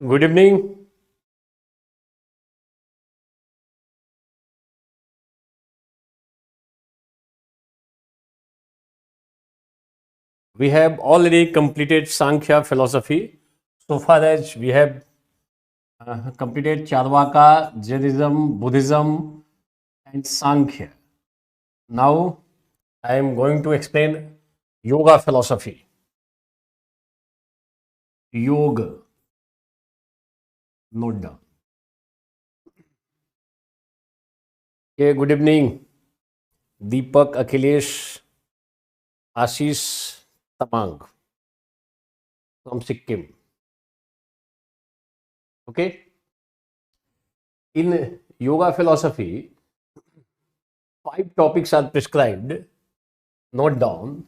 Good evening. We have already completed Sankhya philosophy. So far as we have completed Charvaka, Jainism, Buddhism, and Sankhya. Now I am going to explain Yoga philosophy. Yoga, note down. Okay, good evening. Deepak, Akhilesh, Ashish, Tamang from Sikkim. Okay. In yoga philosophy, five topics are prescribed. Note down.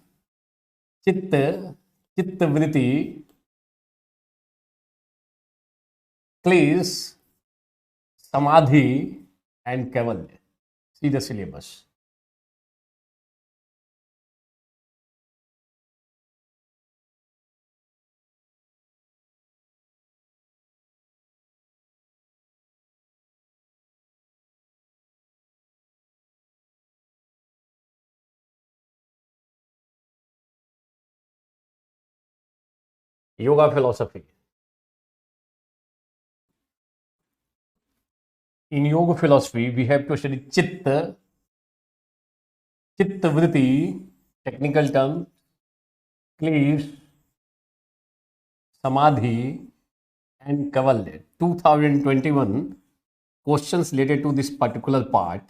Chitta, Chitta Vritti, Clears, Samadhi, and Kaivalya. See the syllabus. Yoga philosophy. In yoga philosophy, we have to study Chitta, Chitta Vritti, technical term, Clears, Samadhi, and Kaivalya. 2021 questions related to this particular part.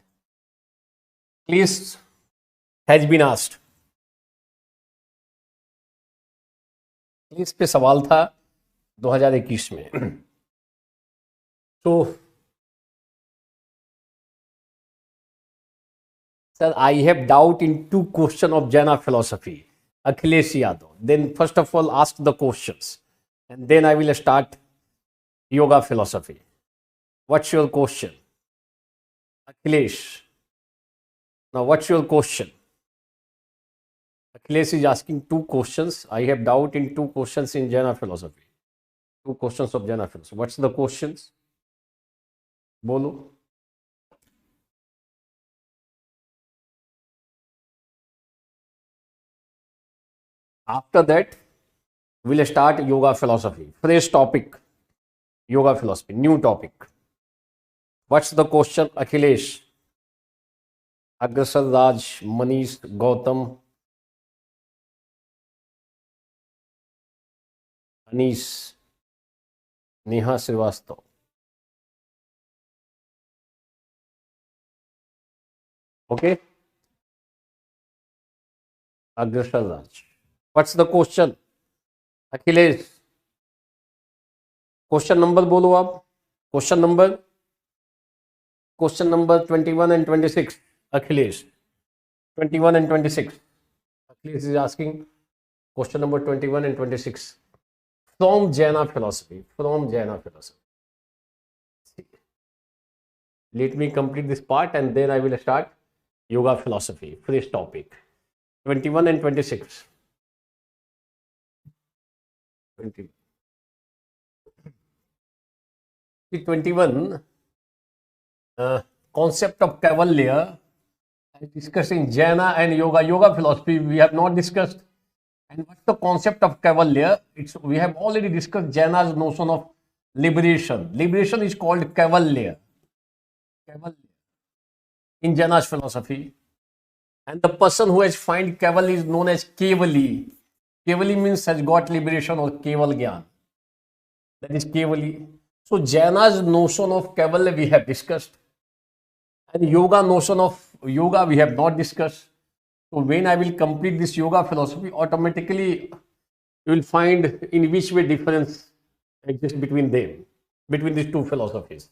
Clears has been asked. Clears पे सवाल था 2021 में. So sir, I have doubt in two questions of Jaina philosophy. Akhilesh Yadav. Then first of all, ask the questions, and then I will start yoga philosophy. What's your question, Akhilesh? Now, what's your question? Akhilesh is asking two questions. I have doubt in two questions in Jaina philosophy. Two questions of Jaina philosophy. What's the questions? Bolo. After that, we'll start yoga philosophy. Fresh topic, yoga philosophy, new topic. What's the question, Akhilesh? Aggrasar Raj, Manish, Gautam, Anish, Neha Srivastava. Okay, Aggrasar Raj. What's the question, Akhilesh? Question number बोलो आप. Question number 21 and 26. Akhilesh, 21 and 26. Akhilesh is asking question number 21 and 26 from Jaina philosophy. Let me complete this part and then I will start yoga philosophy. First topic 21 and 26. 20. 21 concept of Kaivalya discussing Jaina and yoga philosophy we have not discussed. And what's the concept of Kaivalya? We have already discussed Jaina's notion of liberation. Liberation is called Kaivalya. In Jaina's philosophy. And the person who has find Kaivalya is known as Kevali. Kevali means has got liberation or Keval Gyan. That is Kevali. So Jaina's notion of Kaivalya we have discussed. And yoga notion of yoga we have not discussed. So when I will complete this yoga philosophy, automatically you will find in which way difference exists between them, between these two philosophies.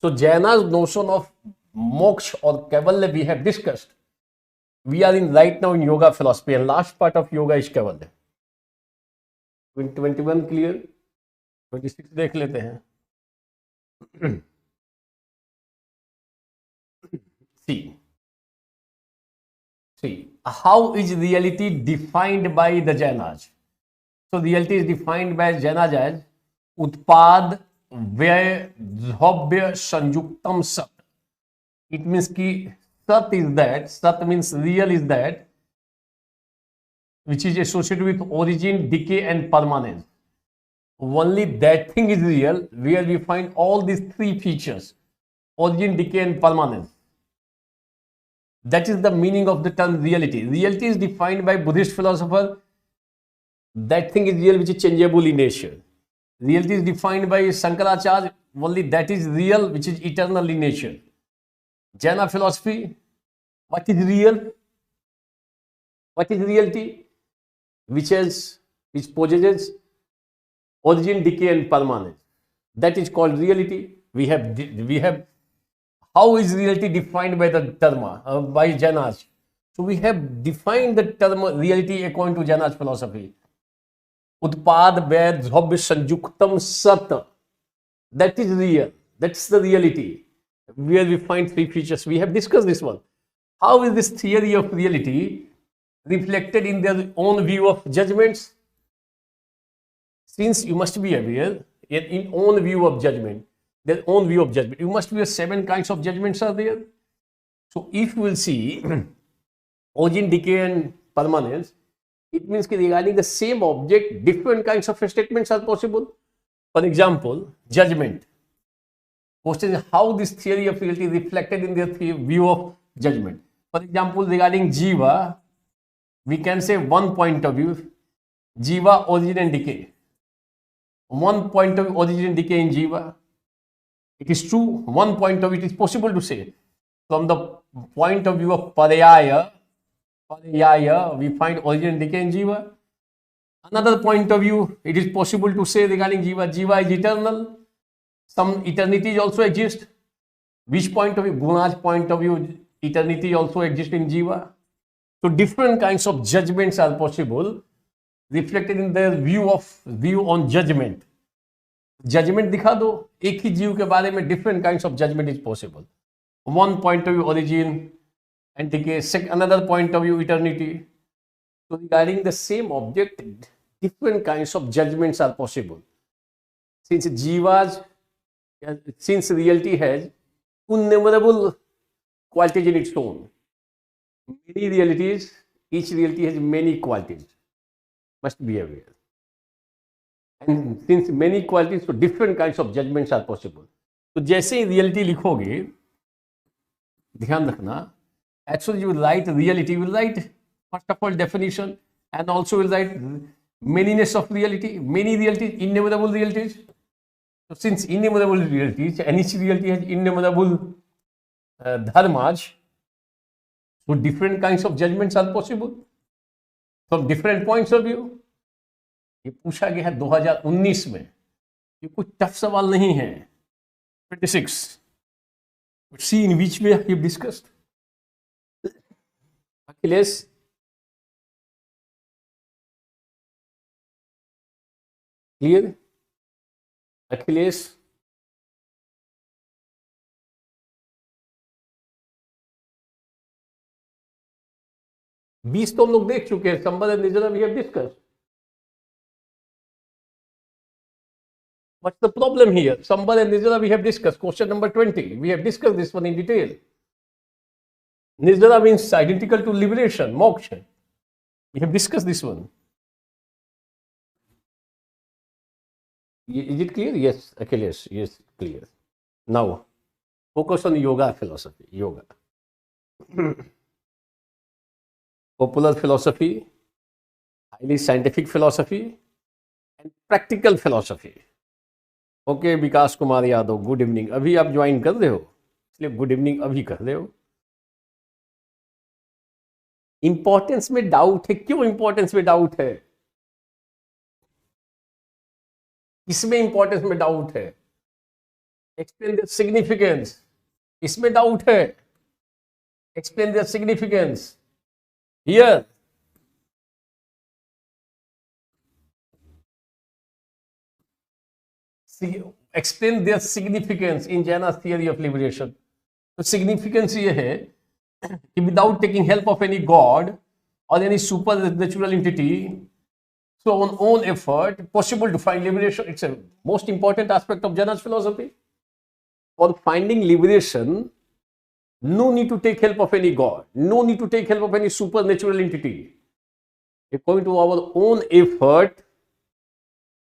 So Jaina's notion of moksha or Kaivalya we have discussed. We are in right now in yoga philosophy and last part of yoga is Kaivalya. 21 clear? 26 देख लेते हैं. See, how is reality defined by the Jainas? So reality is defined by Jainas as उत्पाद व्यय द्रव्य संयुक्तम सत. It means कि सत is that, सत means real is that which is associated with origin, decay and permanence. Only that thing is real where we find all these three features: origin, decay and permanence. That is the meaning of the term reality. Reality is defined by Buddhist philosopher. That thing is real which is changeable in nature. Reality is defined by Shankaracharya. Only that is real which is eternal in nature. Jaina philosophy, what is real? What is reality? Which possesses origin, decay and permanence. That is called reality. We have how is reality defined by the term by Jainas? So we have defined the term reality according to Jainas philosophy. Utpad व्यय द्रव्य संयुक्तम सत. That is real. That's the reality. Where we find three features. We have discussed this one. How is this theory of reality reflected in their own view of judgments? Since you must be aware, in own view of judgment, their own view of judgment, you must be aware 7 kinds of judgments are there. So if we will see origin, decay and permanence, it means that regarding the same object, different kinds of statements are possible. For example, judgment. Question is how this theory of reality is reflected in their view of judgment. For example, regarding Jiva, we can say one point of view, Jiva, origin and decay. One point of view, origin and decay in Jiva. It is true. One point of view, it is possible to say. From the point of view of Parayaya, we find origin and decay in Jiva. Another point of view, it is possible to say regarding Jiva, Jiva is eternal. Some eternity also exists. Which point of view? Guna's point of view, eternity also exists in Jiva. So different kinds of judgments are possible, reflected in their view on judgment. Judgment दिखा दो, एक ही जीव के बारे में different kinds of judgment is possible. One point of view origin and decay, another point of view eternity. So regarding the same object, different kinds of judgments are possible. Since reality has innumerable qualities in its own. Many realities, each reality has many qualities. Must be aware. And since many qualities, so different kinds of judgments are possible. तो जैसे ही reality लिखोगे, ध्यान रखना, actually you will write reality, you will write first of all definition and also will write manyness of reality, many realities, innumerable realities. So since innumerable realities, and each reality has innumerable dharmas, so different kinds of judgments are possible from different points of view. ये पूछा गया है 2019 में. ये कुछ tough सवाल नहीं है. 26. But see in which way we discussed. Achilles. Clear? Achilles. बीस तो हम लोग देख चुके हैं. संबंध and निजरा we have discussed. What's the problem here? Sambal and Nirjara we have discussed. Question number 20. We have discussed this one in detail. Nirjara means identical to liberation, moksha. We have discussed this one. Is it clear? Yes, Achilles. Yes, clear. Now, focus on yoga philosophy. Yoga. Popular philosophy, highly scientific philosophy, and practical philosophy. Okay Vikas Kumar Yadav, good evening. अभी आप join कर रहे हो इसलिए good evening अभी कर रहे हो. इंपॉर्टेंस में डाउट है. क्यों इंपॉर्टेंस में डाउट है? इसमें इंपॉर्टेंस में डाउट है. Explain the significance. इसमें डाउट है. Explain the significance here. Explain their significance in Jaina's theory of liberation. तो significance ये है कि without taking help of any god or any supernatural entity, So on own effort, possible to find liberation. It's a most important aspect of Jana's philosophy. For finding liberation, no need to take help of any god, no need to take help of any supernatural entity. According to our own effort,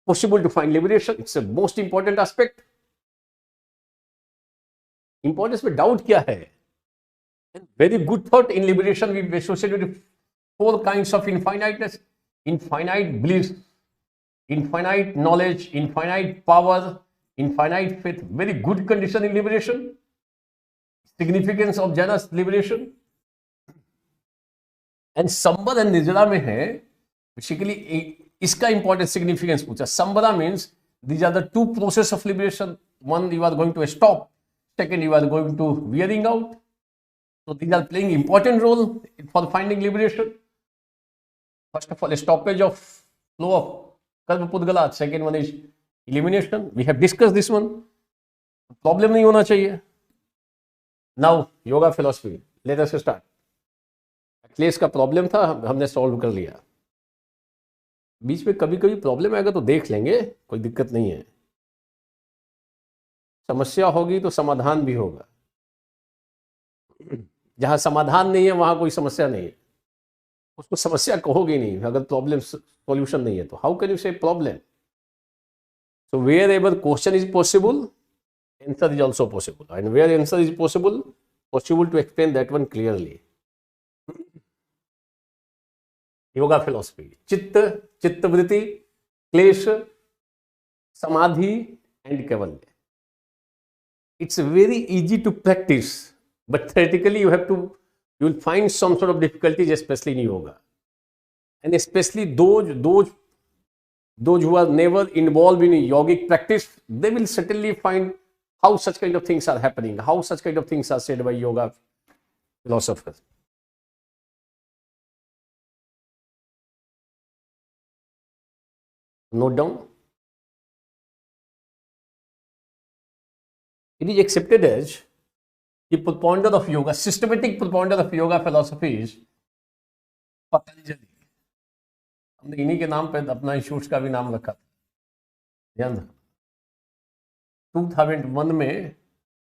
possible to find liberation. It's a most important aspect. Importance में doubt क्या है? And very good thought in liberation we associated with 4 kinds of infiniteness: infinite bliss, infinite knowledge, infinite power, infinite faith. Very good condition in liberation. Significance of Jana's liberation. And संबद and निजरा में है basically इसका important significance पूछा. संबदा means these are the 2 process of liberation. One, you are going to stop. Second, you are going to wearing out. So these are playing important role for finding liberation. First of all, stoppage of flow of karma pudgala. Second one is elimination. We have discussed this one. Problem नहीं होना चाहिए. Now yoga philosophy. Let us start. Achilles का problem था, हमने solve कर लिया. बीच में कभी कभी प्रॉब्लम आएगा तो देख लेंगे, कोई दिक्कत नहीं है. समस्या होगी तो समाधान भी होगा. जहां समाधान नहीं है वहां कोई समस्या नहीं है. उसको समस्या कहोगे नहीं अगर प्रॉब्लम सॉल्यूशन नहीं है तो. How can you say problem? So wherever question is possible, answer is also possible, and where answer is possible to explain that one clearly. Yoga philosophy: chitta, chittavritti, klesha, samadhi and kaivalya. It's very easy to practice, but theoretically you will find some sort of difficulties, especially in yoga, and especially those who are never involved in yogic practice, they will certainly find how such kind of things are happening, how such kind of things are said by yoga philosophers. Note down. It is accepted as the propounder of yoga, systematic propounder of yoga philosophy is Patanjali. हमने इन्हीं के नाम पे अपना institute का भी नाम रखा था. ध्यान रखो. 2001 में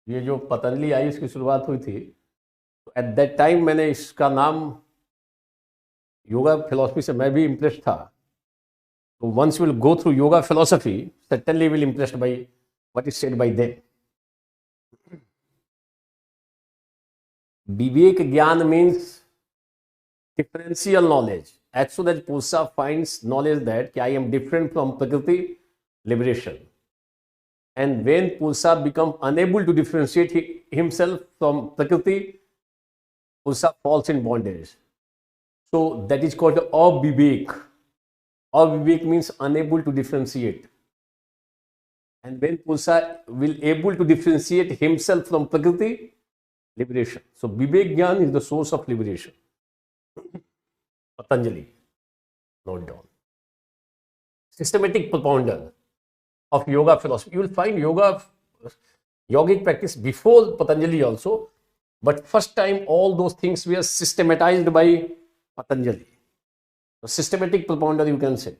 ये जो पतंजलि आई इसकी शुरुआत हुई थी, तो एट दैट टाइम मैंने इसका नाम योगा फिलॉसफी से मैं भी इम्प्रेस था. तो once will go through yoga philosophy certainly will impressed by what is said by them. Viveka gyan means differential knowledge. As soon as Pursa finds knowledge that I am different from Prakriti, liberation. And when Pursa becomes unable to differentiate himself from Prakriti, Pursa falls in bondage. So that is called avivek. Avivek means unable to differentiate. And when Pursa will able to differentiate himself from Prakriti, liberation. So Vivek Gyan is the source of liberation. Patanjali, note down. Systematic propounder of yoga philosophy. You will find yogic practice before Patanjali also, but first time all those things were systematized by Patanjali. So systematic propounder you can say.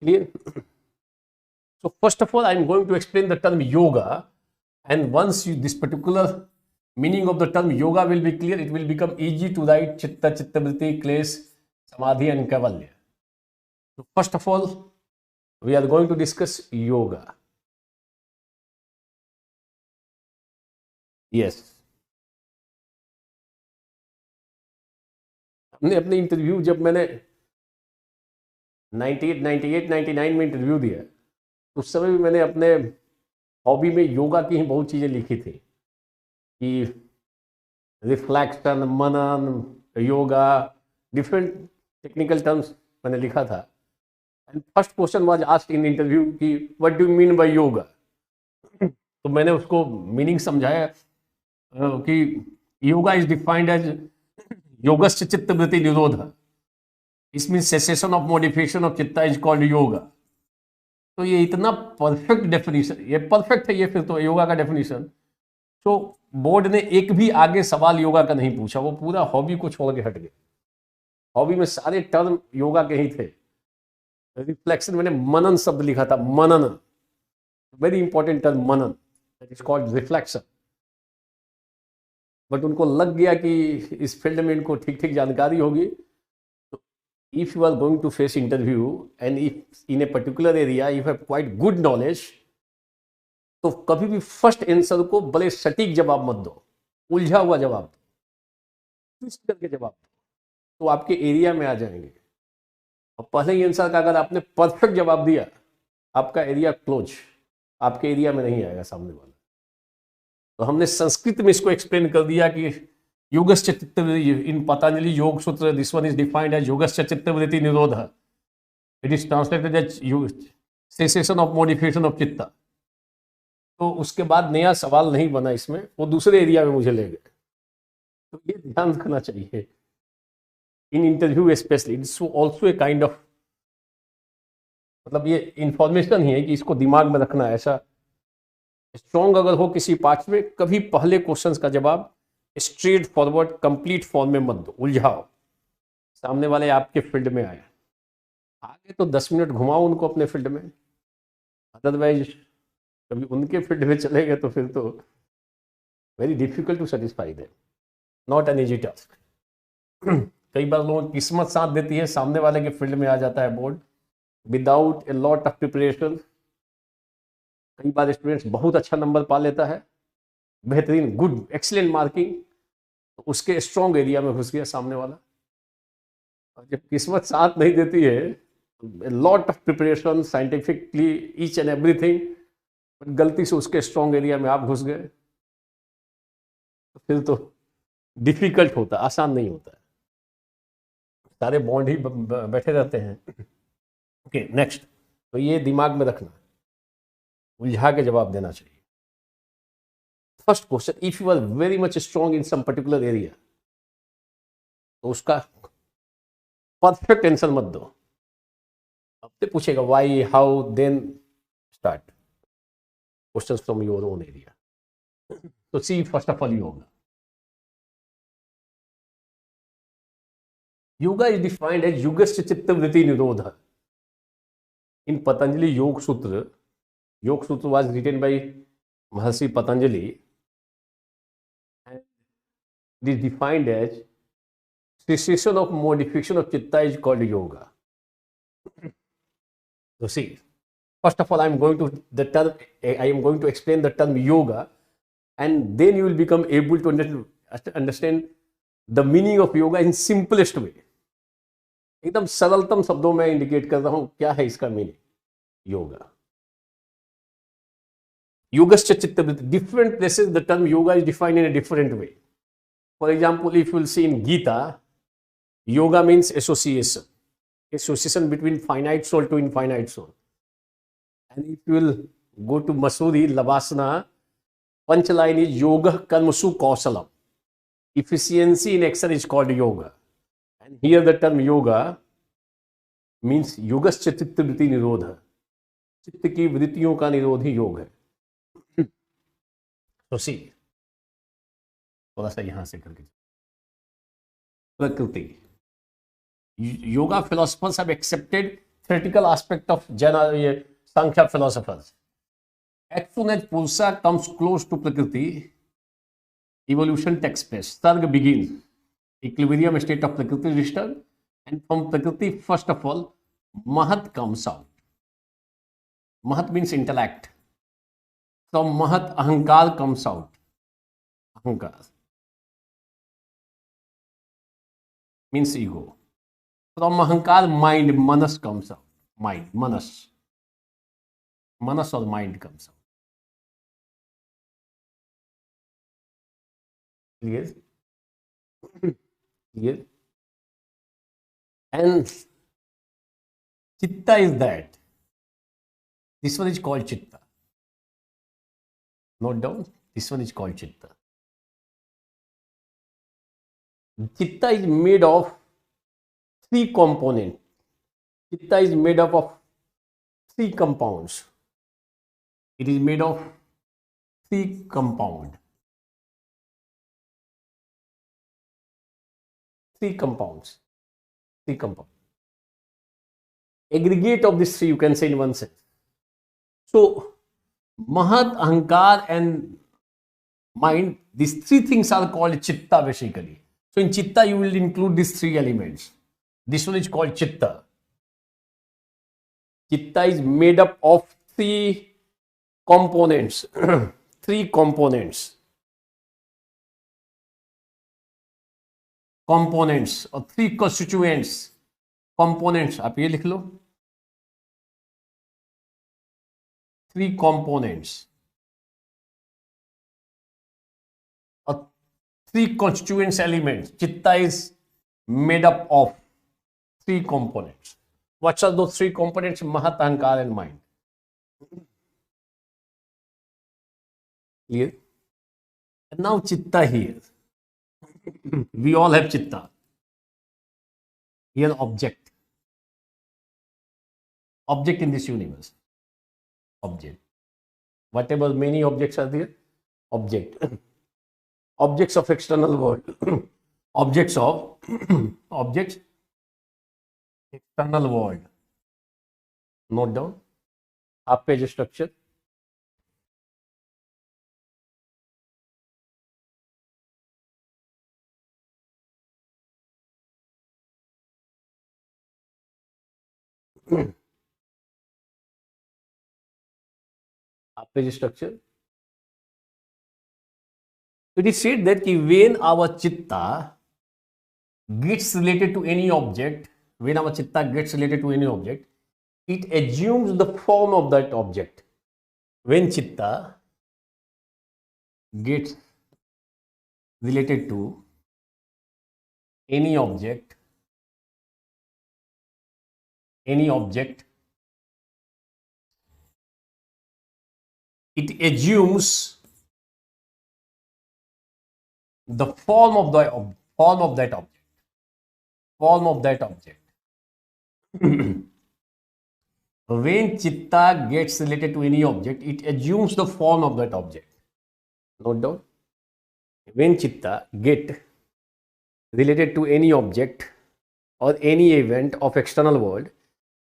Clear? So first of all I am going to explain the term yoga, and once this particular meaning of the term yoga will be clear, it will become easy to write chitta, chittavritti, klesh, samadhi and kaivalya. So first of all, we are going to discuss yoga. Yes. हमने अपने interview जब मैंने 98, 99 में interview दिया, उस समय भी मैंने अपने हॉबी में योगा की ही बहुत चीज़ें लिखी थी कि रिफ्लेक्शन, मनन, योगा, डिफरेंट टेक्निकल टर्म्स मैंने लिखा था. And first question was asked in interview कि what do you mean by yoga. तो मैंने उसको मीनिंग समझाया कि योगा इज डिफाइंड एज योगस्य चित्तवृत्ति निरोध. It means cessation of modification of चित्ता इज कॉल्ड योगा. तो ये इतना परफेक्ट डेफिनेशन, ये परफेक्ट है ये फिर तो योगा का डेफिनेशन. तो बोर्ड ने एक भी आगे सवाल योगा का नहीं पूछा, वो पूरा हॉबी को छोड़ के हट गए. हॉबी में सारे टर्म योगा के ही थे. रिफ्लेक्शन मैंने मनन शब्द लिखा था, मनन, वेरी इंपॉर्टेंट टर्म मनन, that is called reflection. But उनको लग गया कि इस फील्ड में इनको ठीक ठीक जानकारी होगी, तो if you are going to face interview and if in a particular area you have quite good knowledge, तो कभी भी फर्स्ट आंसर को बड़े सटीक जवाब मत दो, उलझा हुआ जवाब दो, ट्विस्ट करके जवाब दो, तो आपके एरिया में आ जाएंगे। और पहले ही आंसर का अगर आपने परफेक्ट जवाब दिया, आपका एरिया क्लोज, आपके एरिया में नहीं आएगा सामने वाला। तो हमने संस्कृत में इसको एक्सप्लेन कर दिया कि योगस्य चित्तवृत्ति, इन Patanjali Yoga Sutra this one is defined as योगस्य चित्तवृत्ति निरोध, it is translated as cessation of modification of chitta. तो उसके बाद नया सवाल नहीं बना इसमें, वो दूसरे एरिया में मुझे ले गए। तो ये ध्यान रखना चाहिए in interview specially, it's also a kind of, मतलब ये इंफॉर्मेशन ही है कि इसको दिमाग में रखना है। ऐसा स्ट्रॉन्ग अगर हो किसी पार्ट में, कभी पहले क्वेश्चंस का जवाब स्ट्रेट फॉरवर्ड कंप्लीट फॉर्म में मत दो, उलझाओ, सामने वाले आपके फील्ड में आए, आगे तो 10 मिनट घुमाओ उनको अपने फील्ड में, अदरवाइज कभी उनके फील्ड में चले गए तो फिर तो very difficult to satisfy them, not an easy task. कई बार लोगों की किस्मत साथ देती है, सामने वाले के फील्ड में आ जाता है board without a lot of preparation. कई बार स्टूडेंट्स बहुत अच्छा नंबर पा लेता है, बेहतरीन गुड एक्सीलेंट मार्किंग, तो उसके स्ट्रॉन्ग एरिया में घुस गया सामने वाला। और जब किस्मत साथ नहीं देती है, lot of preparation scientifically each and everything, गलती से उसके स्ट्रॉन्ग एरिया में आप घुस गए, तो फिर तो डिफिकल्ट होता, आसान नहीं होता है, सारे बॉन्ड ही बैठे रहते हैं। ओके नेक्स्ट, तो ये दिमाग में रखना, उलझा के जवाब देना चाहिए। First question, if you are very much strong in some particular area, तो उसका परफेक्ट आंसर मत दो, अब से पूछेगा why how then start questions from your own area. तो see first of all yoga, yoga is defined as युगस्य चित्तवृत्ति निरोध। इन पतंजलि योग सूत्र was written by Maharshi Patanjali and it is defined as cessation of modification of chitta is called yoga. So see, first of all, I am going to explain the term yoga, and then you will become able to understand the meaning of yoga in simplest way. एकदम सरलतम शब्दों में indicate कर रहा हूं क्या है इसका मीनिंग। योगा, योगस्य चित्तवृत्ति, different places the term yoga is defined in a different way. For example, if you will see in Gita, yoga means association between finite soul to infinite soul. And if you will go to Masuri, Lavasana, Panchaline is yoga karmasu kausalam. Efficiency in action is called yoga. And here the term yoga means yogasya chitta vritti nirodha. चित्त की वृत्तियों का निरोध ही योग है। तो सी, थोड़ा सा यहां से करके, प्रकृति, yoga philosophers have accepted theoretical aspect of Sankhya philosophers. As soon as Purusha comes close to Prakriti, evolution takes place. Sarga begins. Equilibrium state of Prakriti is disturbed, and from Prakriti, first of all, Mahat comes out. Mahat means intellect. From Mahat, Ahankar comes out. Ahankar means ego. From Ahankar, mind, Manas comes out. Mind, Manas. Manas or mind comes out. Clear? Clear? And Chitta is that. This one is called Chitta. Note down, this one is called Chitta. Chitta is made of 3 components. Chitta is made up of 3 compounds. It is made of 3 compounds. 3 compounds. 3 compounds. aggregate of these three, you can say in one sense. So Mahat, Ahankar and mind, these three things are called Chitta basically. So in Chitta you will include these three elements. This one is called Chitta. Chitta is made up of three components. Three components. Components or three constituents. Components. आप ये लिख लो. Three components. Or three constituent elements. Chitta is made up of three components. What are those three components? Mahat, Ahankar and mind. Clear? And now Chitta here. We all have Chitta. Here object. Object in this universe. Object. Whatever many objects are there, object. Objects of external world. Objects of objects external world. Note down. Half page structure. Half page structure. It is said that when our Chitta gets related to any object, when our Chitta gets related to any object, it assumes the form of that object. When Chitta gets related to any object, it assumes the form of that object. When Chitta gets related to any object, it assumes the form of that object. Note down. When Chitta get related to any object or any event of external world,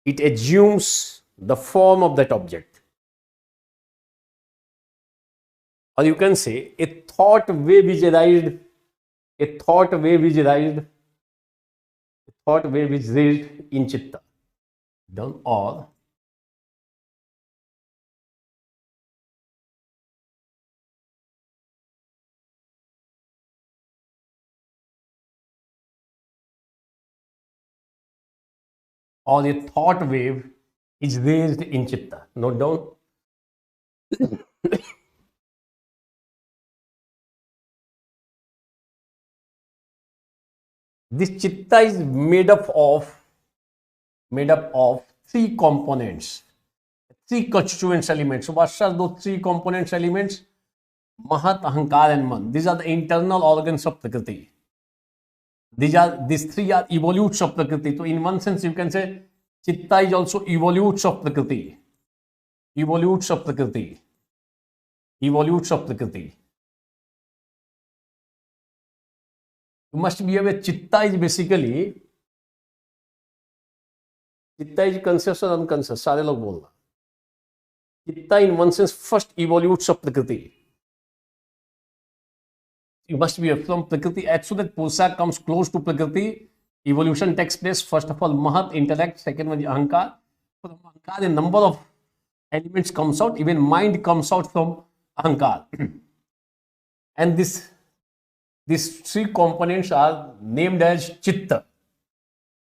it assumes the form of that object. Or you can say a thought wave is raised in Chitta. Done. Or a thought wave is raised in Chitta. Note down. This Chitta is made up of three components, three constituent elements. So what are those three components elements? Mahat, Ahankar and Man. These are the internal organs of Prakriti. These three are evolutes of Prakriti. So in one sense you can say Chitta is also evolutes of Prakriti. Evolutes of Prakriti. You must be aware Chitta is basically conscious or unconscious. सारे लोग बोलना. Chitta in one sense first evolutes of Prakriti. You must be aware from Prakriti. As soon as Purusha comes close to Prakriti, evolution takes place. First of all, Mahat, intellect. Second one is Ahankar. From Ahankar, a number of elements comes out. Even mind comes out from Ahankar. And these three components are named as Chitta.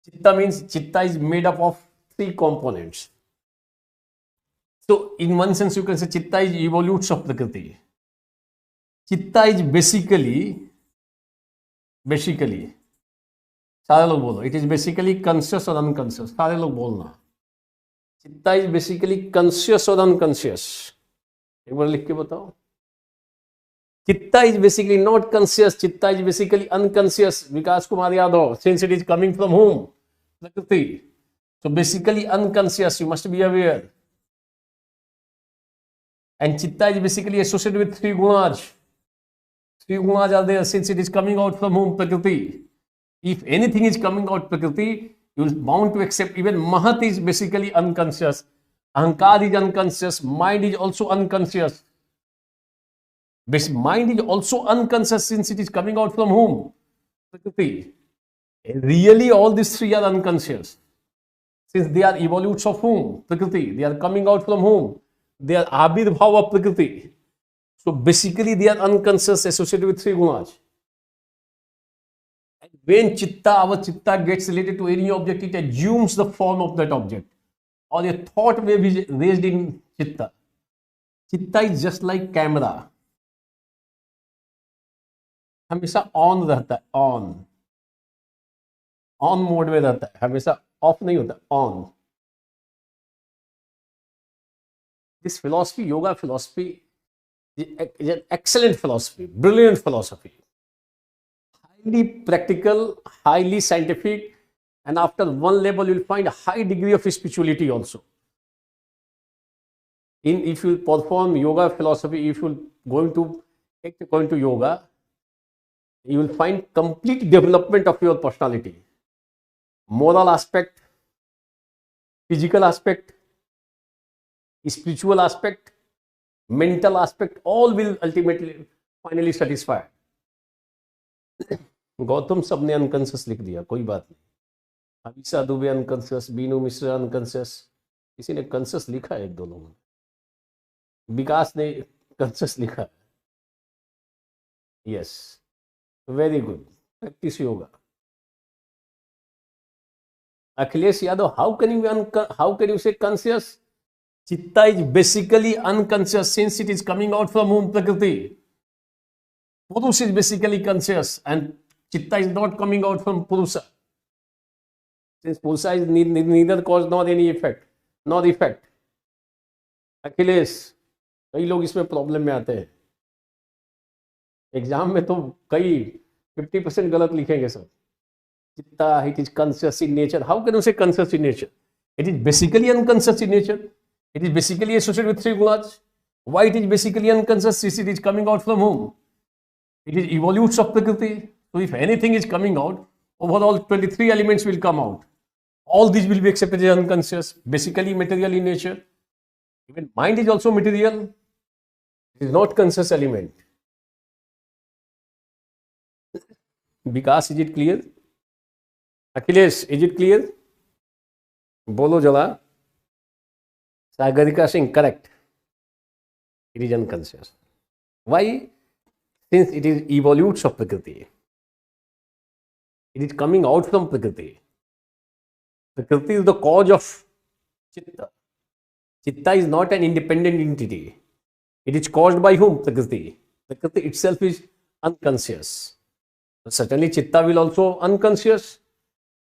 Chitta means Chitta is made up of three components. So in one sense you can say Chitta is evolutes of Prakriti. Chitta is basically सारे लोग बोलो, it is basically conscious or unconscious. सारे लोग बोलना. Chitta is basically conscious or unconscious. एक बार लिख के बताओ. Chitta is basically not conscious. Chitta is basically unconscious. Vikas Kumar Yadav, since it is coming from whom? Prakriti. So basically unconscious. You must be aware. And Chitta is basically associated with three gunas. Three gunas are there since it is coming out from whom? Prakriti. If anything is coming out Prakriti, You will bound to accept even Mahat is basically unconscious. Ahankar is unconscious. Mind is also unconscious. Mind is also unconscious since it is coming out from whom? Prakriti. Really, all these three are unconscious. Since they are evolutes of whom? Prakriti. They are coming out from whom? They are Abhirbhav of Prakriti. So basically, they are unconscious associated with three gunas. And when our chitta gets related to any object, it assumes the form of that object. Or a thought may be raised in chitta. Chitta is just like camera. हमेशा on रहता है, on mode में रहता है, हमेशा of नहीं होता, on. This philosophy, yoga philosophy, is an excellent philosophy, brilliant philosophy, highly practical, highly scientific, and after one level you will find a high degree of spirituality also. If you perform yoga philosophy, if you going to act according to yoga, you will find complete development of your personality, moral aspect, physical aspect, spiritual aspect, mental aspect, all will ultimately finally satisfy. Gautam सब ने unconscious लिख दिया, कोई बात नहीं. Abhisha Dubey unconscious, Binu Mishra unconscious, किसी ने conscious लिखा है, एक दो लोगों ने. विकास ने कॉन्शियस लिखा है. Yes, very good, practice yoga. Akhilesh Yadav, how can you से conscious? Chitta is basically unconscious since it is coming out from whom? Prakriti. Purusha is basically conscious and Chitta is not coming out from Purusha. Since Purusha is neither cause nor any effect, nor effect. Akhilesh, कई लोग इसमें problem में आते हैं. Exam में तो कई 50% गलत लिखेंगे सब. Chitta, it is conscious in nature. How can you say conscious in nature? It is basically unconscious in nature. It is basically associated with three gunas. Why it is basically unconscious? Since it is coming out from whom? It is evolutes of Prakriti. So if anything is coming out, overall 23 elements will come out. All these will be accepted as unconscious, basically material in nature. Even mind is also material. It is not conscious element. Vikas, is it clear? Akhilesh, is it clear? Bolo jala. Sagarika Singh, correct. It is unconscious. Why? Since it is evolutes of Prakriti. It is coming out from Prakriti. Prakriti is the cause of Chitta. Chitta is not an independent entity. It is caused by whom? Prakriti. Prakriti itself is unconscious. Certainly Chitta will also unconscious.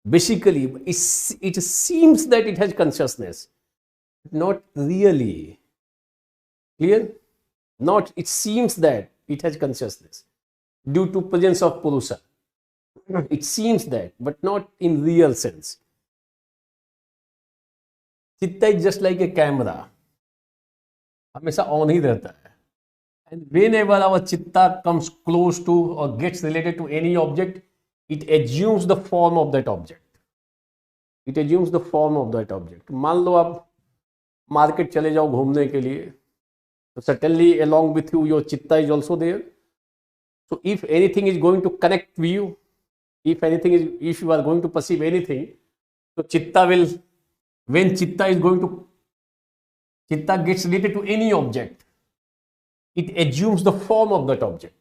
Basically, it seems that it has consciousness. Not really. Clear? Not, it seems that it has consciousness due to presence of Purusha. It seems that, but not in real sense. Chitta is just like a camera. हमेशा on ही रहता है. And whenever our chitta comes close to or gets related to any object, it assumes the form of that object. It assumes the form of that object. मान लो आप market चले जाओ घूमने के लिए, तो certainly along with you your chitta is also there. So if anything is going to connect with you, if you are going to perceive anything, so chitta will, when chitta gets related to any object, it assumes the form of that object.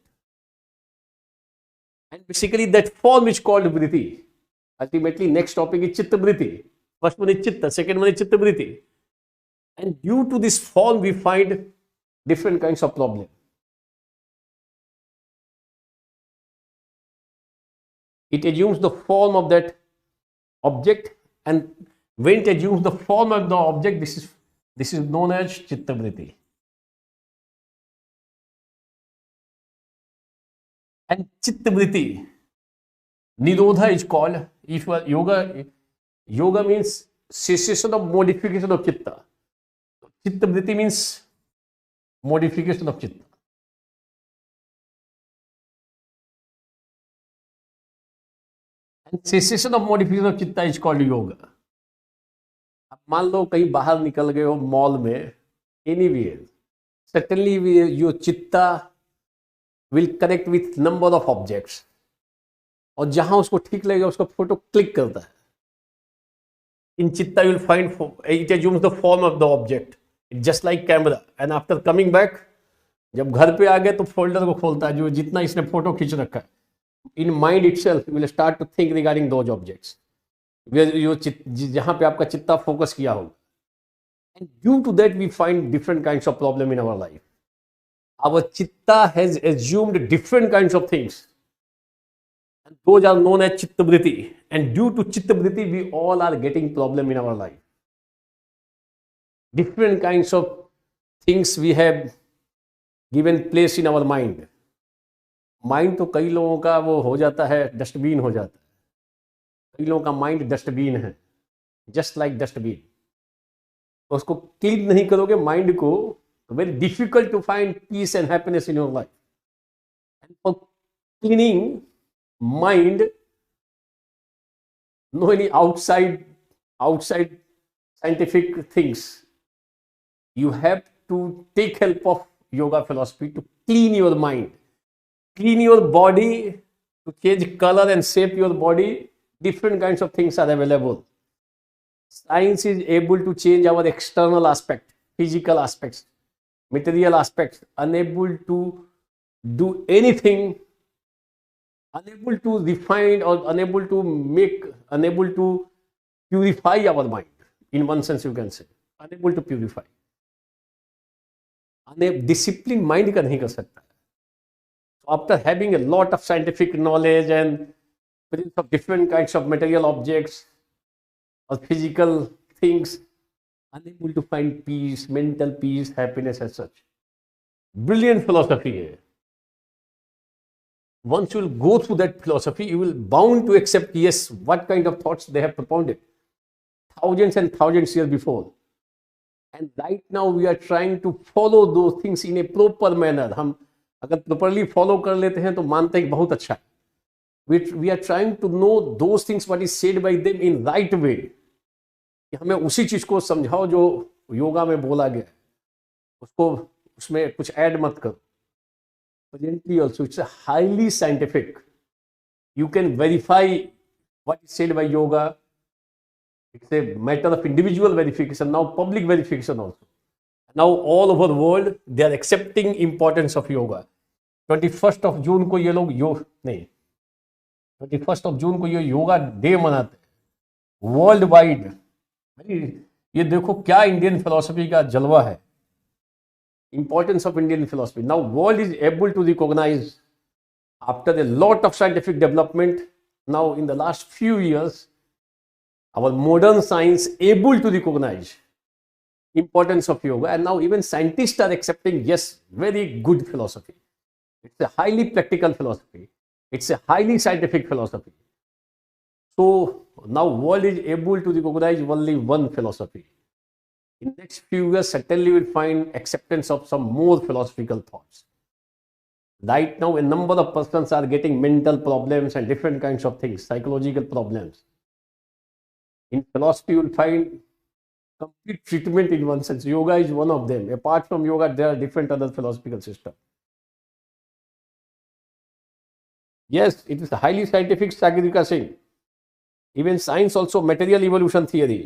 And basically that form is called vritti. Ultimately next topic is chitta vritti. First one is chitta, second one is chitta vritti. And due to this form, we find different kinds of problems. It assumes the form of that object, and when it assumes the form of the object, this is known as chitta vritti. And chitta vritti, nirodha is called, if yoga means cessation of modification of chitta. Chitta vritti means modification of chitta. Cessation of modification of chitta is called yoga. अब मान लो कहीं बाहर निकल गए हो mall में, anywhere, suddenly your चित्ता will connect with number of objects, और जहां उसको ठीक लगेगा उसका फोटो क्लिक करता है. इन चित्ता you will find it assumes the form of the object, just like camera. And after coming back, जब घर पे आ गए तो फोल्डर को खोलता है जो जितना इसने फोटो खींच रखा है. In mind itself will start to think regarding those objects जहां पे आपका चित्ता फोकस किया होगा. And due to that we find different kinds of problem in our life. Our chitta has assumed different kinds of things, and those are known as chittavritti, and due to chittavritti we all are getting problem in our life. Different kinds of things we have given place in our mind. Mind तो कई लोगों का वो हो जाता है, dustbin हो जाता है. कई लोगों का माइंड डस्टबिन है, जस्ट लाइक डस्टबिन. तो उसको क्लीन नहीं करोगे माइंड को, तो very difficult to find peace and happiness in your life. And for cleaning mind, no any outside scientific things, you have to take help of yoga philosophy to clean your mind, clean your body, to change color and shape your body. Different kinds of things are available. Science is able to change our external aspect, physical aspects, material aspects, unable to do anything, unable to refine or unable to purify our mind. In one sense you can say unable to purify. Discipline mind का नहीं कर सकता. So after having a lot of scientific knowledge and presence of different kinds of material objects or physical things, unable to find peace, mental peace, happiness as such. Brilliant philosophy है. Once you will go through that philosophy, you will bound to accept, yes, what kind of thoughts they have propounded thousands and thousands years before. And right now we are trying to follow those things in a proper manner. हम अगर properly follow कर लेते हैं तो मानते हैं कि बहुत अच्छा है. We are trying to know those things what is said by them in right way. कि हमें उसी चीज को समझाओ जो योगा में बोला गया है, उसको उसमें कुछ ऐड मत करो. Presently also it's a highly scientific. You can verify what is said by yoga. It's a matter of individual verification, now public verification also. Now all over the world they are accepting importance of yoga. 21st of June को ये लोग 21st of June को ये yoga day मनाते हैं world wide. ये देखो क्या इंडियन फिलोसफी का जलवा है. Importance of Indian philosophy. Now world is able to recognize, after a lot of scientific development, now in the last few years, our modern science able to recognize importance of yoga, and now even scientists are accepting, yes, very good philosophy. It's a highly practical philosophy. It's a highly scientific philosophy. So now world is able to recognize only one philosophy. In next few years, certainly we will find acceptance of some more philosophical thoughts. Right now, a number of persons are getting mental problems and different kinds of things, psychological problems. In philosophy, you will find complete treatment in one sense. Yoga is one of them. Apart from yoga, there are different other philosophical systems. Yes, it is highly scientific, Sagrika Singh. Even science also, material evolution theory.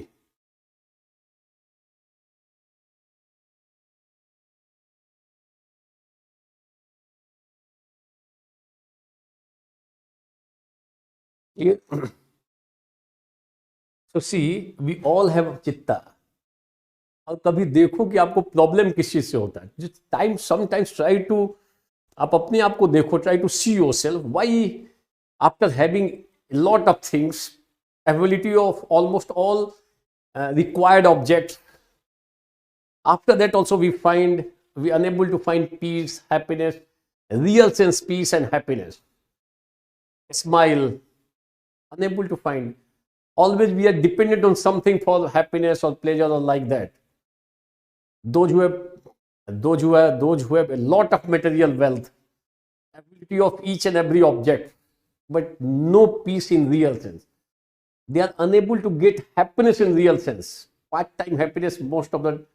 So see, we all have चित्ता. और कभी देखो कि आपको problem किस चीज से होता है. जिस टाइम समटाइम्स ट्राई टू, आप अपने आप को देखो, try to see yourself why after having lot of things, ability of almost all required objects, after that also we find we unable to find peace, happiness, real sense peace and happiness, smile, unable to find. Always we are dependent on something for happiness or pleasure or like that. Those who have a lot of material wealth, ability of each and every object, but no peace in real sense. They are unable to get happiness in real sense. Part time happiness, most of the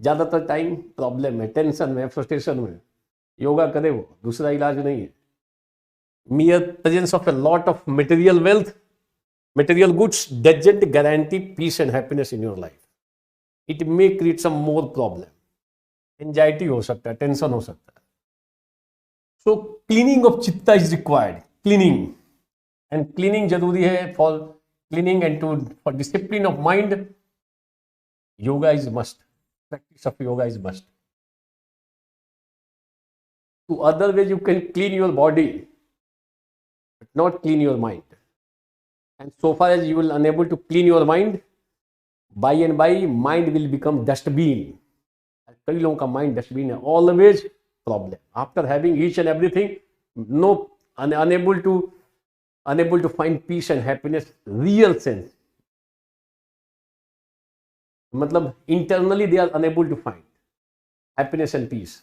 ज्यादातर time problem है, tension में, frustration में. योगा करे वो, दूसरा इलाज नहीं है. Mere presence of a lot of material wealth, material goods doesn't guarantee peace and happiness in your life. It may create some more problem. Anxiety हो सकता है, टेंशन हो सकता है. So cleaning of chitta is required. Cleaning and cleaning जरूरी है. For cleaning and for discipline of mind, yoga is must. Practice of yoga is must. To other ways you can clean your body, but not clean your mind. And so far as you will unable to clean your mind, by and by mind will become dustbin. कई लोगों का mind dustbin है, always problem. After having each and everything, no, unable to find peace and happiness, real sense. मतलब internally they are unable to find happiness and peace.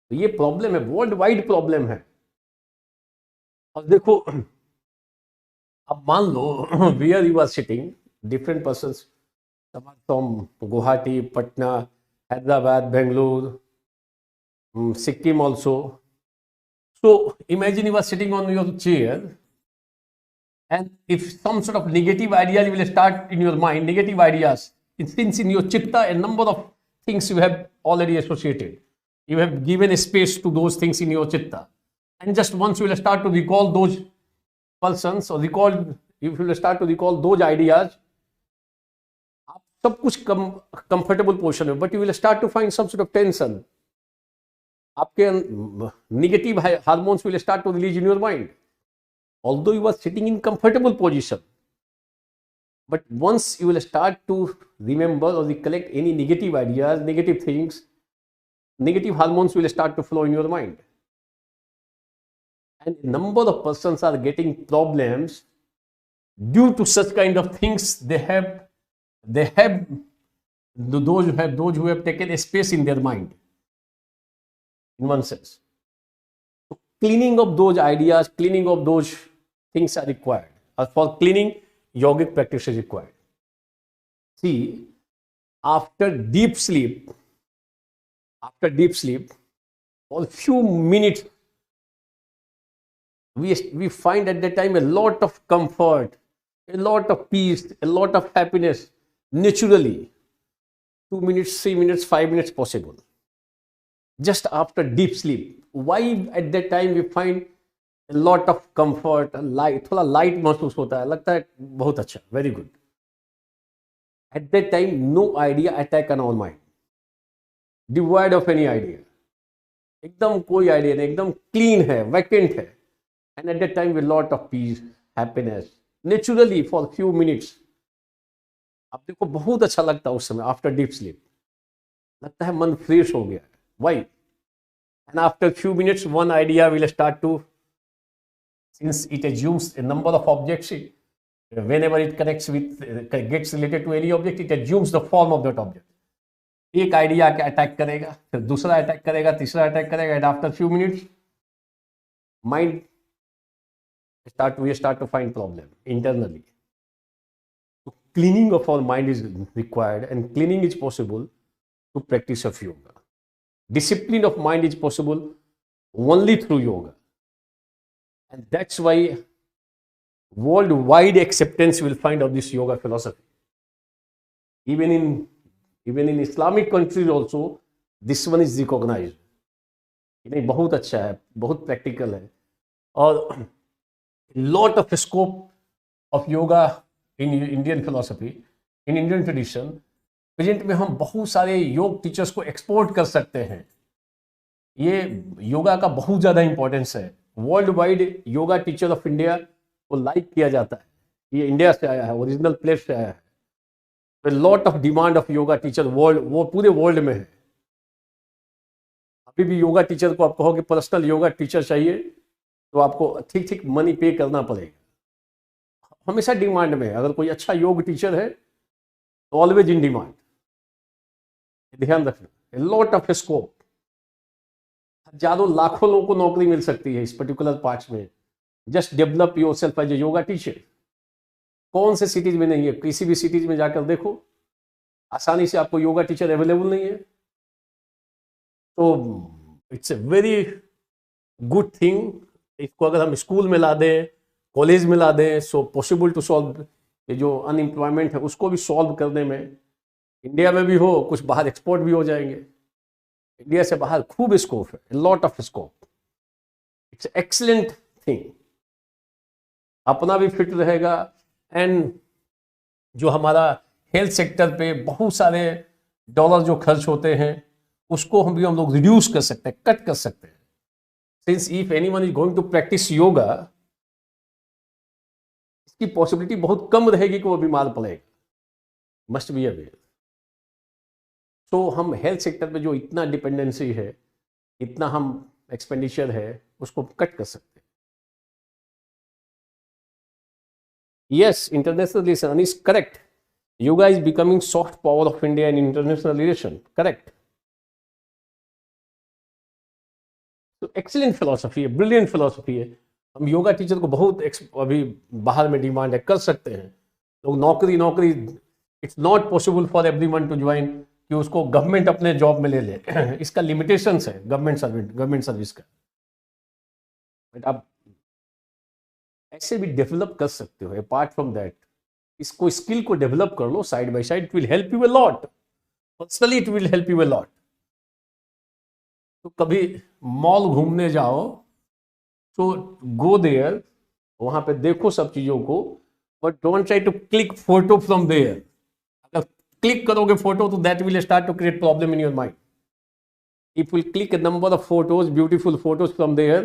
तो ये problem है, world wide problem है. और देखो, अब मान लो where you are sitting, different persons from Guwahati, Patna, Hyderabad, Bengaluru, Sikkim also. So imagine you are sitting on your chair, and if some sort of negative ideas will start in your mind, negative ideas, since in your chitta a number of things you have already associated, you have given a space to those things in your chitta, and just once you will start to recall those persons, or if you will start to recall those ideas, आप सब कुछ comfortable portion में, but you will start to find some sort of tension. आपके negative hormones will start to release in your mind, although you are sitting in comfortable position. But once you will start to remember or recollect any negative ideas, negative things, negative hormones will start to flow in your mind. And a number of persons are getting problems due to such kind of things. Those who have taken a space in their mind, in one sense. So cleaning of those ideas, cleaning of those things are required. For cleaning, yogic practice is required. See, after deep sleep, for a few minutes, we find at that time a lot of comfort, a lot of peace, a lot of happiness, naturally. 2 minutes, 3 minutes, 5 minutes possible. Just after deep sleep. Why at that time we find a lot of comfort, light, थोड़ा light महसूस होता है, लगता है बहुत अच्छा, very good. At that time, no idea attack on our mind. Devoid of any idea. एकदम कोई आइडिया नहीं, एकदम क्लीन है, वैकेंट है. And at that time, with lot of peace, happiness, naturally for few minutes. आप देखो बहुत अच्छा लगता है उस समय, after deep sleep. लगता है मन फ्रेश हो गया. Why? And after few minutes, one idea will start to, since it assumes a number of objects, whenever it gets related to any object, it assumes the form of that object. एक idea आके attack करेगा, फिर दूसरा attack करेगा, तीसरा attack करेगा, and after few minutes, mind we start to find problem internally. So cleaning of our mind is required, and cleaning is possible to practice of yoga. Discipline of mind is possible only through yoga. And that's why worldwide acceptance will find of this yoga philosophy. Even in Islamic countries also, this one is recognized. नहीं बहुत अच्छा है, बहुत practical है, और lot of scope of yoga in Indian philosophy, in Indian tradition. Present में हम बहुत सारे योग टीचर्स को एक्सपोर्ट कर सकते हैं. ये योगा का बहुत ज़्यादा इंपॉर्टेंस है. World wide yoga teacher of India को लाइक किया जाता है. ये इंडिया से आया है, ओरिजिनल प्लेस से आया है. Lot of demand of yoga teacher world, वो पूरे वर्ल्ड में है. अभी भी योगा टीचर को आप कहोगे पर्सनल योगा टीचर चाहिए, तो आपको ठीक मनी पे करना पड़ेगा. हमेशा डिमांड में है. अगर कोई अच्छा योग टीचर है तो ऑलवेज इन डिमांड. ध्यान रखना. Lot of scope. हजारों लाखों लोगों को नौकरी मिल सकती है इस पर्टिकुलर पार्ट्स में, just develop your self as a yoga teacher. कौन से सिटीज में नहीं है? किसी भी सिटीज में जाकर देखो, आसानी से आपको योगा टीचर अवेलेबल नहीं है। तो it's a very good thing. इसको अगर हम स्कूल में ला दें, कॉलेज में ला दें, सो पॉसिबल टू सॉल्व ये जो अनएम्प्लॉयमेंट है उसको भी सॉल्व करने में। इंडिया में भी हो, कुछ बाहर एक्सपोर्ट भी हो जाएंगे। इंडिया से बाहर खूब स्कोप है, lot of scope. It's excellent thing. अपना भी फिट रहेगा एंड जो हमारा हेल्थ सेक्टर पे बहुत सारे डॉलर जो खर्च होते हैं उसको हम लोग रिड्यूस कर सकते हैं, कट कर सकते हैं। Since if anyone is going to practice yoga, इसकी पॉसिबिलिटी बहुत कम रहेगी कि वो बीमार पड़ेगा। Must be aware. तो हम हेल्थ सेक्टर पे जो इतना डिपेंडेंसी है, इतना हम एक्सपेंडिचर है, उसको कट कर सकते हैं। Yes, international relation is correct. Yoga is becoming soft power of India in international relation. Correct. तो एक्सीलेंट फिलॉसफी है, ब्रिलियंट फिलॉसफी है। हम योगा टीचर को बहुत अभी बाहर में डिमांड है, कर सकते हैं लोग। नौकरी it's not possible for everyone to join कि उसको गवर्नमेंट अपने जॉब में ले ले। इसका लिमिटेशंस है गवर्नमेंट सर्विस का। बट आप ऐसे भी डेवलप कर सकते हो। अपार्ट फ्रॉम दैट, इसको स्किल को डेवलप कर लो side by side. It will help you a lot. Personally it will help you a lot. तो कभी मॉल घूमने जाओ तो गो देयर, वहां पे देखो सब चीजों को, but don't try to click photo from there. अगर क्लिक करोगे फोटो तो that will start to create problem in your mind. If will click a number of photos, beautiful photos from there,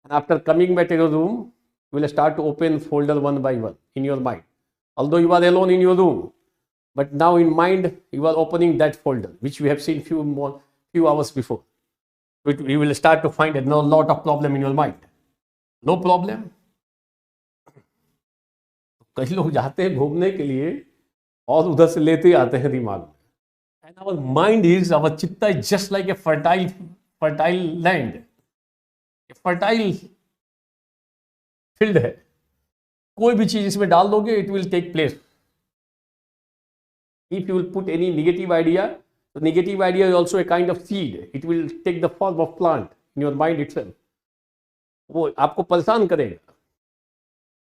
and after coming back to your room, you will start to open folder one by one in your mind. Although you are alone in your room, but now in mind you are opening that folder which we have seen few hours before. You will start to find a lot of problem in your mind. No problem. कई लोग जाते हैं घूमने के लिए और उधर से लेते आते हैं दिमाग में। And our mind is, our chitta is just like a fertile land, a fertile field है। कोई भी चीज इसमें डाल दोगे, it will take place. If you will put any negative idea, the negative idea is also a kind of seed. It will take the form of plant in your mind itself. वो आपको परेशान करेगा।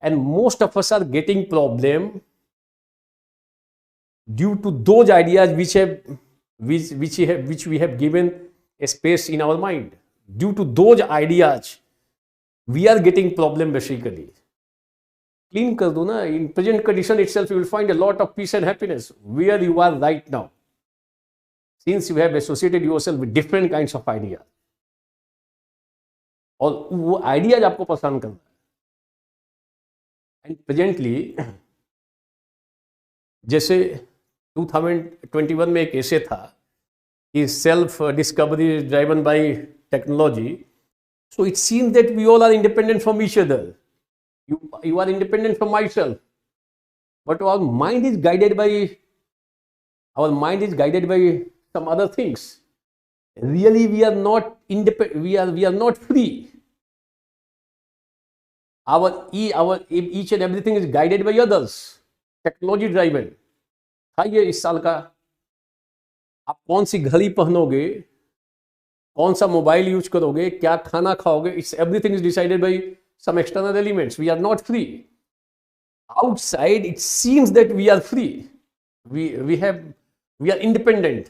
And most of us are getting problem due to those ideas which we have given a space in our mind. Due to those ideas we are getting problem basically. Clean कर दो ना। In present condition itself you will find a lot of peace and happiness where you are right now, since you have associated yourself with different kinds of ideas. और वो ideas आपको पसंद करना है। And presently जैसे 2021 में एक ऐसे था कि self discovery driven by technology, so it seems that we all are independent from each other. You are independent from myself, but our mind is guided by some other things. Really, we are not independent. We are not free. Each and everything is guided by others. Technology driven. था ये इस साल का। आप कौन सी घड़ी पहनोगे, कौन सा मोबाइल यूज करोगे, क्या खाना खाओगे, it's everything is decided by some external elements. We are not free. Outside it seems that we are free. We are independent.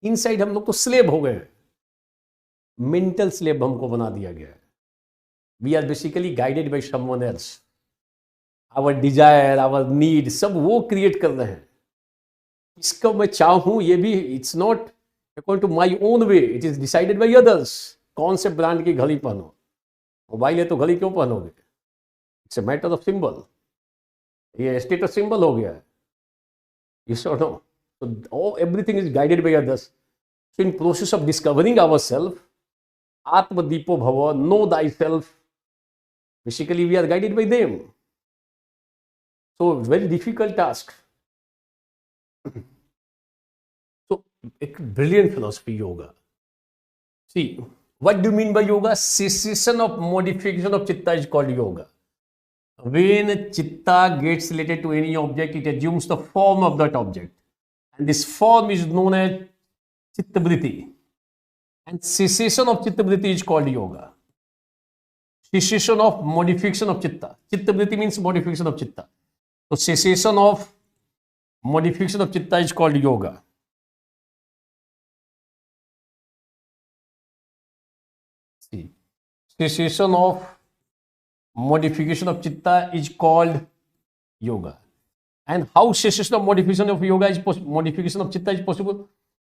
Inside हम लोग तो slave हो गए। Mental slave हमको बना दिया गया है। We are basically guided by someone else. Our desire, our need, सब वो create कर रहे हैं। इसको मैं चाहूँ ये भी it's not according to my own way. It is decided by others. कौन से ब्रांड की घड़ी पहनो, मोबाइल है तो घड़ी क्यों पहनोगे? It's a matter of symbol. ये स्टेटस सिंबल हो गया है। यस और no? So everything is guided by others. So in process of discovering ourselves, Atmadipo Bhava, know thyself. Basically, we are guided by them. So very difficult task. So a brilliant philosophy yoga. See, what do you mean by yoga? Cessation of modification of chitta is called yoga. When chitta gets related to any object, it assumes the form of that object. And this form is known as chitta-vritti. And cessation of chitta-vritti is called yoga. Cessation of modification of chitta. Chitta-vritti means modification of chitta. So cessation of modification of chitta is called yoga. See, cessation of modification of chitta is called yoga. And how cessation of modification of yoga is modification of chitta is possible?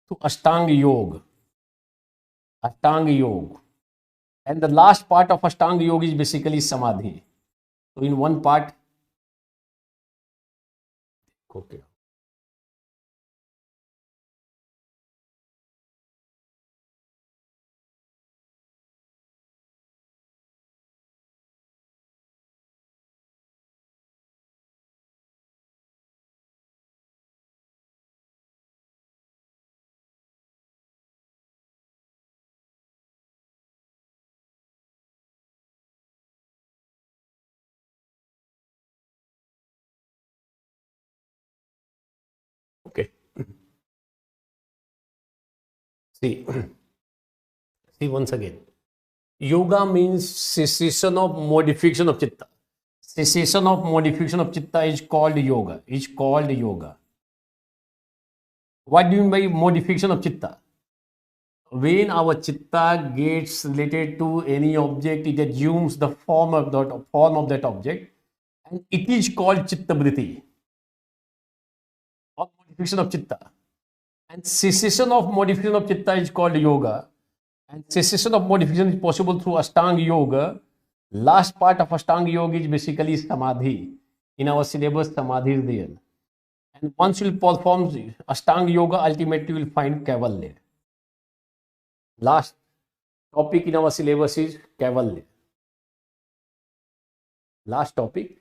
Through Ashtanga Yoga. Ashtanga Yoga. And the last part of Ashtanga Yoga is basically Samadhi. So in one part, okay. Okay. See, see once again. Yoga means cessation of modification of chitta. Cessation of modification of chitta is called yoga. Is called yoga. What do you mean by modification of chitta? When our chitta gets related to any object, it assumes the form of that object, and it is called chitta-vritti or modification of chitta. And cessation of modification of chitta is called yoga. And cessation of modification is possible through Ashtanga Yoga. Last part of Ashtanga Yoga is basically Samadhi. In our syllabus, Samadhi is there. And once you perform Ashtanga Yoga, ultimately you will find Kaivalya. Last topic in our syllabus is Kaivalya. Last topic.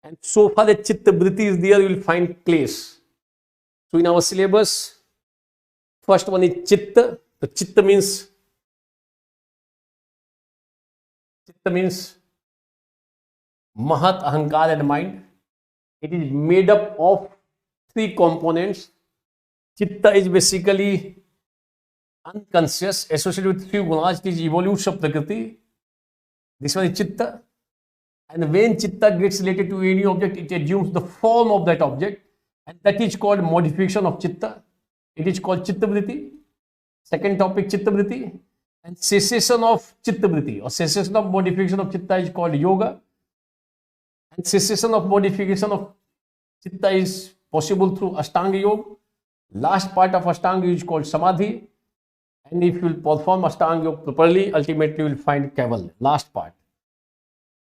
And so far the Chitta-vritti is there, you will find Klesh. So in our syllabus, first one is Chitta. The Chitta means Mahat, Ahankar and mind. It is made up of three components. Chitta is basically unconscious, associated with three gunas. It is evolution of Prakriti. This one is Chitta. And when Chitta gets related to any object, it assumes the form of that object. And that is called modification of Chitta. It is called Chitta-vritti. Second topic, Chitta-vritti. And cessation of Chitta-vritti or cessation of modification of Chitta is called yoga. And cessation of modification of Chitta is possible through Ashtanga Yoga. Last part of Ashtanga Yoga is called Samadhi. And if you will perform Ashtanga Yoga properly, ultimately you will find Kaivalya. Last part.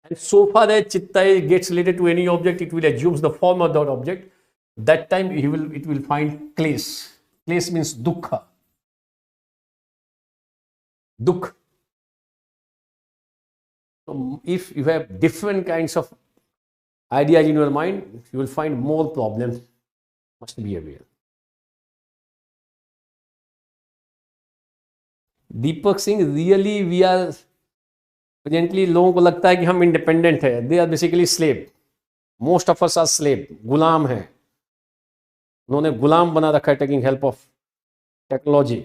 And so far as Chitta gets related to any object, it will assume the form of that object. That time it will find Klesh. Klesh means dukkha. Dukh. So if you have different kinds of ideas in your mind, you will find more problems. Must be aware. Deepak Singh, really we are presently लोगों को लगता है कि हम independent है. They are basically slave. Most of us are slave. गुलाम है. उन्होंने गुलाम बना रखा है taking help of technology.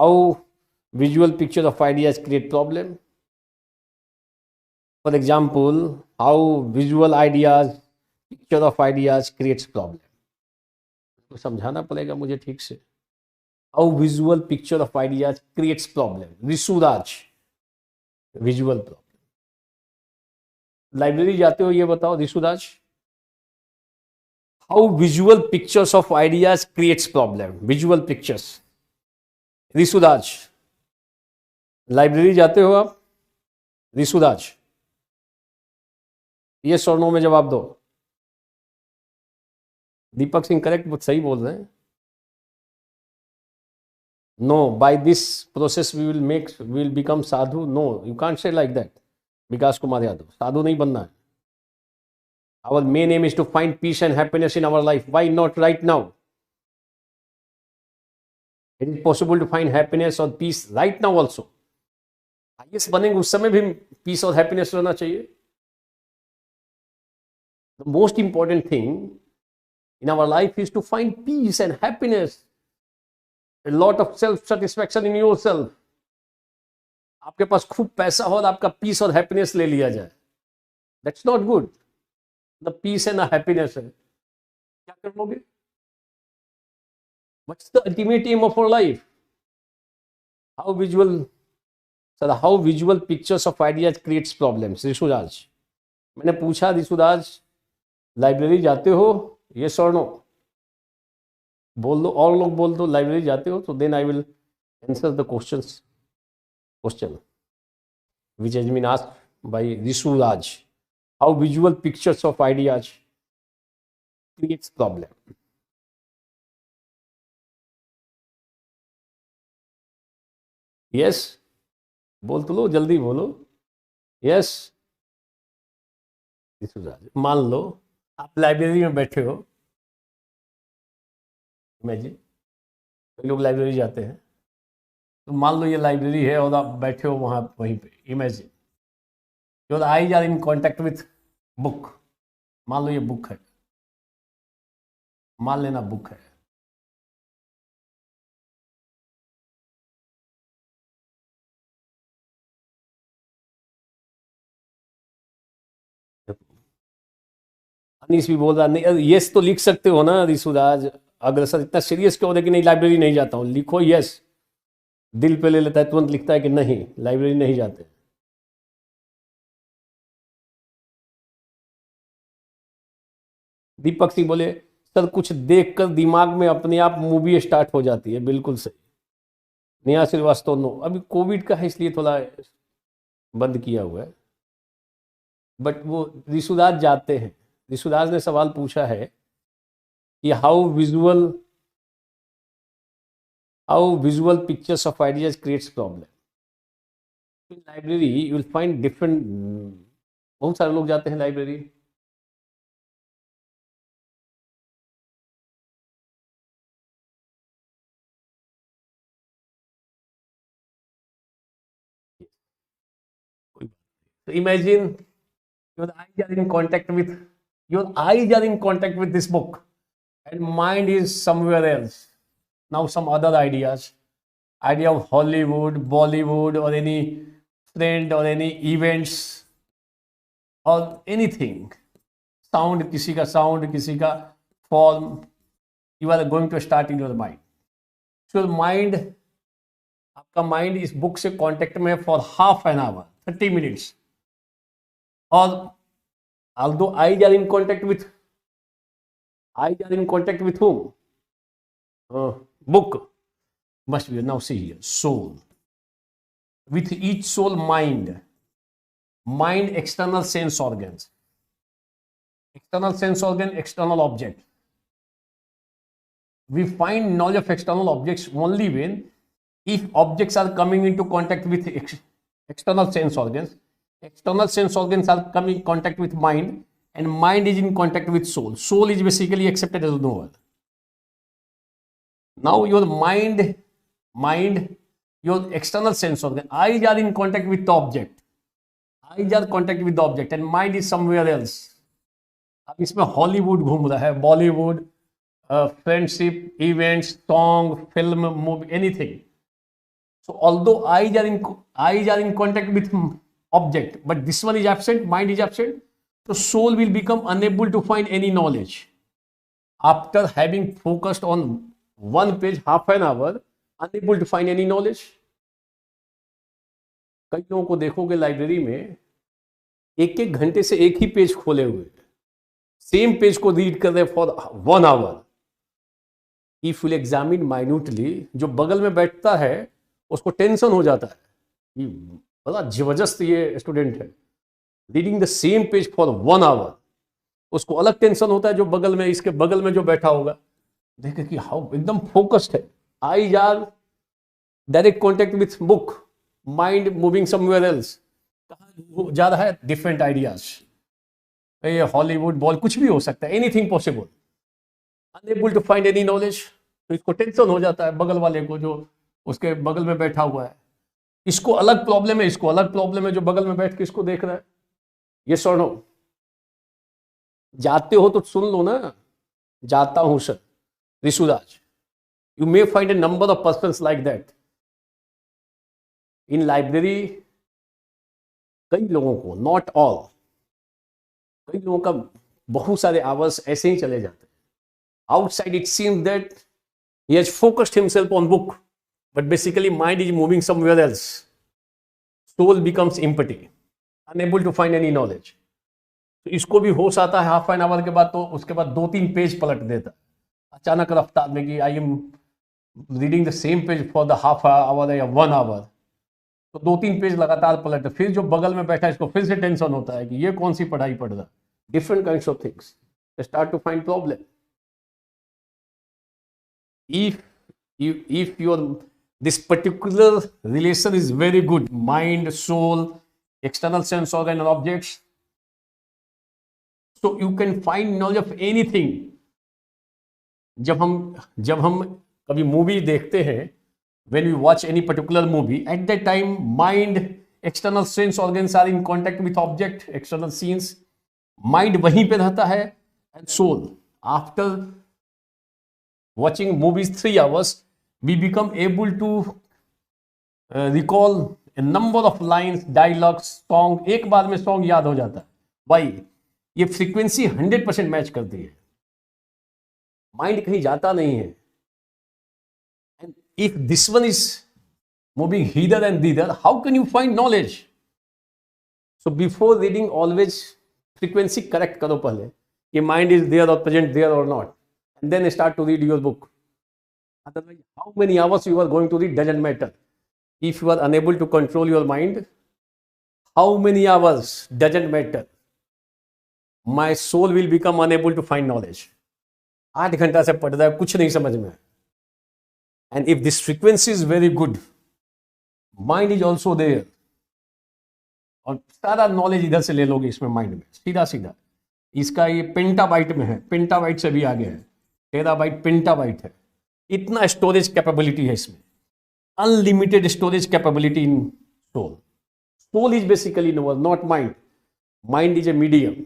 How visual picture of ideas create problem? For example, how visual ideas, picture of ideas creates problem. तो समझाना पड़ेगा मुझे ठीक से. How visual picture of ideas creates problem. Rishuraj, visual problem. Library जाते हो ये बताओ Rishuraj. How visual pictures of ideas creates problem. Visual pictures. Rishuraj, library जाते हो आप? रिशुराज, ये स्वर्णों में जवाब दो. दीपक सिंह करेक्ट, सही बोल रहे हैं. No, by this process we will become sadhu. No, you can't say like that. Vikas Kumar Yadav, साधु नहीं बनना है. Our main aim is to find peace and happiness in our life. Why not right now? It is possible to find happiness or peace right now also. IAS बनेंगे उस समय भी piece और happiness रहना चाहिए. The most important thing in our life is to find peace and happiness. A lot of self satisfaction in yourself. आपके पास खूब पैसा हो और आपका पीस और हैप्पीनेस ले लिया जाए. That's not good. The peace and the happiness है. क्या कर लोगे? What's the ultimate aim of our life? How visual pictures of ideas creates problems. ऋषुराज, मैंने पूछा ऋषुराज लाइब्रेरी जाते हो? यस और नो? बोल दो, और लोग बोल दो लाइब्रेरी जाते हो, तो then I will answer the question which has been asked by Rissuraj. How visual pictures of ideas creates problem. Yes, बोल तो लो, जल्दी बोलो. Yes, Rissuraj, मान लो आप लाइब्रेरी में बैठे हो. इमेजिन कई लोग लाइब्रेरी जाते हैं, तो मान लो ये लाइब्रेरी है और आप बैठे हो वहां वहीं पे. Imagine your eyes are in contact with book. मान लो ये बुक है, मान लेना बुक है. अनीस भी बोल रहा नहीं, यस तो लिख सकते हो ना ऋषुराज. अगर सर इतना सीरियस क्यों होता है कि नहीं लाइब्रेरी नहीं जाता हूँ, लिखो यस. दिल पे ले लेता है, तुरंत लिखता है कि नहीं लाइब्रेरी नहीं जाते. दीपक सिंह बोले सर कुछ देखकर दिमाग में अपने आप मूवी स्टार्ट हो जाती है. बिल्कुल सही. नेहा श्रीवास्तव नो, अभी कोविड का है इसलिए थोड़ा बंद किया हुआ है. बट वो ऋषुराज जाते हैं. ऋषुराज ने सवाल पूछा है कि how visual pictures of ideas creates problem. In library you will find different. बहुत सारे लोग जाते हैं library. So imagine your eyes are in contact with this book, and mind is somewhere else. Now some other idea of Hollywood, Bollywood, or any friend or any events or anything. Sound, किसी का sound, किसी का form, you are going to start in your mind. So mind, आपका mind इस book से contact में for half an hour, 30 minutes. Or although eyes are in contact with whom? Book must be. Now see here, soul. With each soul, mind, external sense organs, external object. We find knowledge of external objects only if objects are coming into contact with external sense organs. External sense organs are coming in contact with mind, and mind is in contact with soul. Soul is basically accepted as knower. Now your mind, your external sense organ, eyes are in contact with the object. And mind is somewhere else. अब इसमें Hollywood घूम रहा है, Bollywood, friendship, events, song, film, movie, anything. So although eyes are in contact with object, but this one is absent, mind is absent, so soul will become unable to find any knowledge. After having focused on one page half an hour, unable to find any knowledge. कई लोगों को देखोगे library में एक एक घंटे से एक ही पेज खोले हुए, सेम पेज को रीड कर रहे for 1 hour. If will examine minutely, जो बगल में बैठता है उसको टेंशन हो जाता है, बड़ा जबरदस्त ये स्टूडेंट है, reading the same page for 1 hour. उसको अलग टेंशन होता है जो बगल में, इसके बगल में जो बैठा होगा, देखे कि हाउ एकदम फोकस्ड है. Eyes are direct contact with book, mind moving somewhere else. कहाँ जा रहा है? Different ideas. ये हॉलीवुड बॉल कुछ भी हो सकता है, anything possible. Unable to find any knowledge, तो इसको टेंशन हो जाता है बगल वाले को, जो उसके बगल में बैठा हुआ है। इसको अलग प्रॉब्लम है, इसको अलग प्रॉब्लम है, जो बगल में बैठ के इसको देख रहा है। ये सुनो, जाते हो तो सुन लो ना। जाता हूं sir Rishuraj, you may find a number of person like that in library. कई लोगों को, नॉट ऑल, कई लोगों का बहुत सारे आवर्स ऐसे ही चले जाते हैं। Outside it seems that he has focused himself on book, but basically mind is moving somewhere else. Soul becomes empty, unable to find any knowledge. तो इसको भी होश आता है हाफ एन आवर के बाद, तो उसके बाद 2-3 पेज पलट देता है अचानक रफ्तार में कि I am reading the same page for the half hour या 1 आवर। तो 2-3 पेज लगातार पलट, फिर जो बगल में बैठा है इसको फिर से टेंशन होता है कि ये कौन सी पढ़ाई पढ़ रहा। Different kinds of things start to find problem. if your this particular relation is very good, mind, soul, external sense organ and objects, so you can find knowledge of anything. जब हम कभी मूवी देखते हैं, when we watch any particular movie, at that time mind, external sense organs are in contact with object, external scenes, mind वहीं पे रहता है, and soul after watching movies 3 hours, we become able to recall a number of lines, dialogues, song। एक बार में song याद हो जाता है। भाई ये फ्रीक्वेंसी 100% मैच करती है, माइंड कहीं जाता नहीं है। And if this one is moving hither and thither, how can you find knowledge? So before reading always frequency correct करो पहले कि माइंड इज देयर और प्रेजेंट देयर और not, and then start to read your book. Otherwise, how many hours you are going to read doesn't matter. If you are unable to control your mind, how many hours doesn't matter. My soul will become unable to find knowledge. 8 घंटा से पढ़ रहा है, कुछ नहीं समझ में। And if this frequency is very good, mind is also there. और सारा नॉलेज इधर से ले लोगे इसमें, माइंड में सीधा सीधा। इसका ये पेंटाबाइट में है, पेंटाबाइट से भी आगे है, टेराबाइट पेंटाबाइट है। इतना स्टोरेज कैपेबिलिटी है इसमें, unlimited storage capability in soul. Soul is basically knower, not mind. Mind is a medium.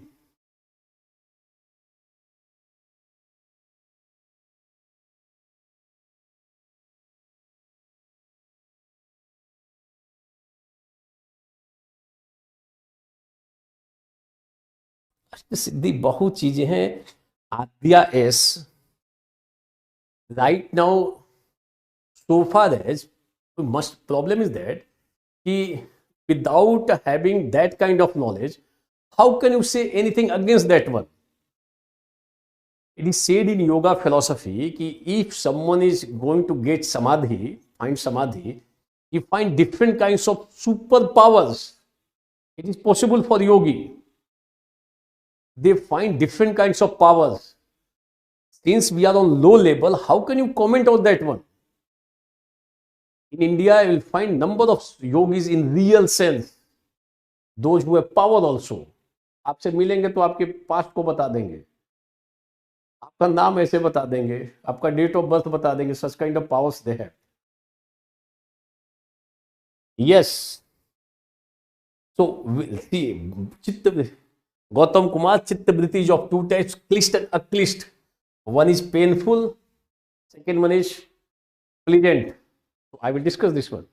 सिद्धि बहुत चीजें हैं। Aadya yes right now, so far as must problem is that कि without having that kind of knowledge, how can you say anything against that one? It is said in yoga philosophy कि if someone is going to get samadhi, find samadhi, he find different kinds of superpowers. It is possible for yogi. They find different kinds of powers. Since we are on low level, how can you comment on that one? In India, you will find number of yogis in real sense, those who have power also. आपसे मिलेंगे तो आपके past को बता देंगे, आपका नाम ऐसे बता देंगे, आपका डेट ऑफ बर्थ बता देंगे। such kind of powers they have. Yes. So see, चित्त गौतम कुमार, चित्तवृत्ति of 2 types, क्लिष्ट and अक्लिष्ट। One is painful, second one is pleasant. So I will discuss this one.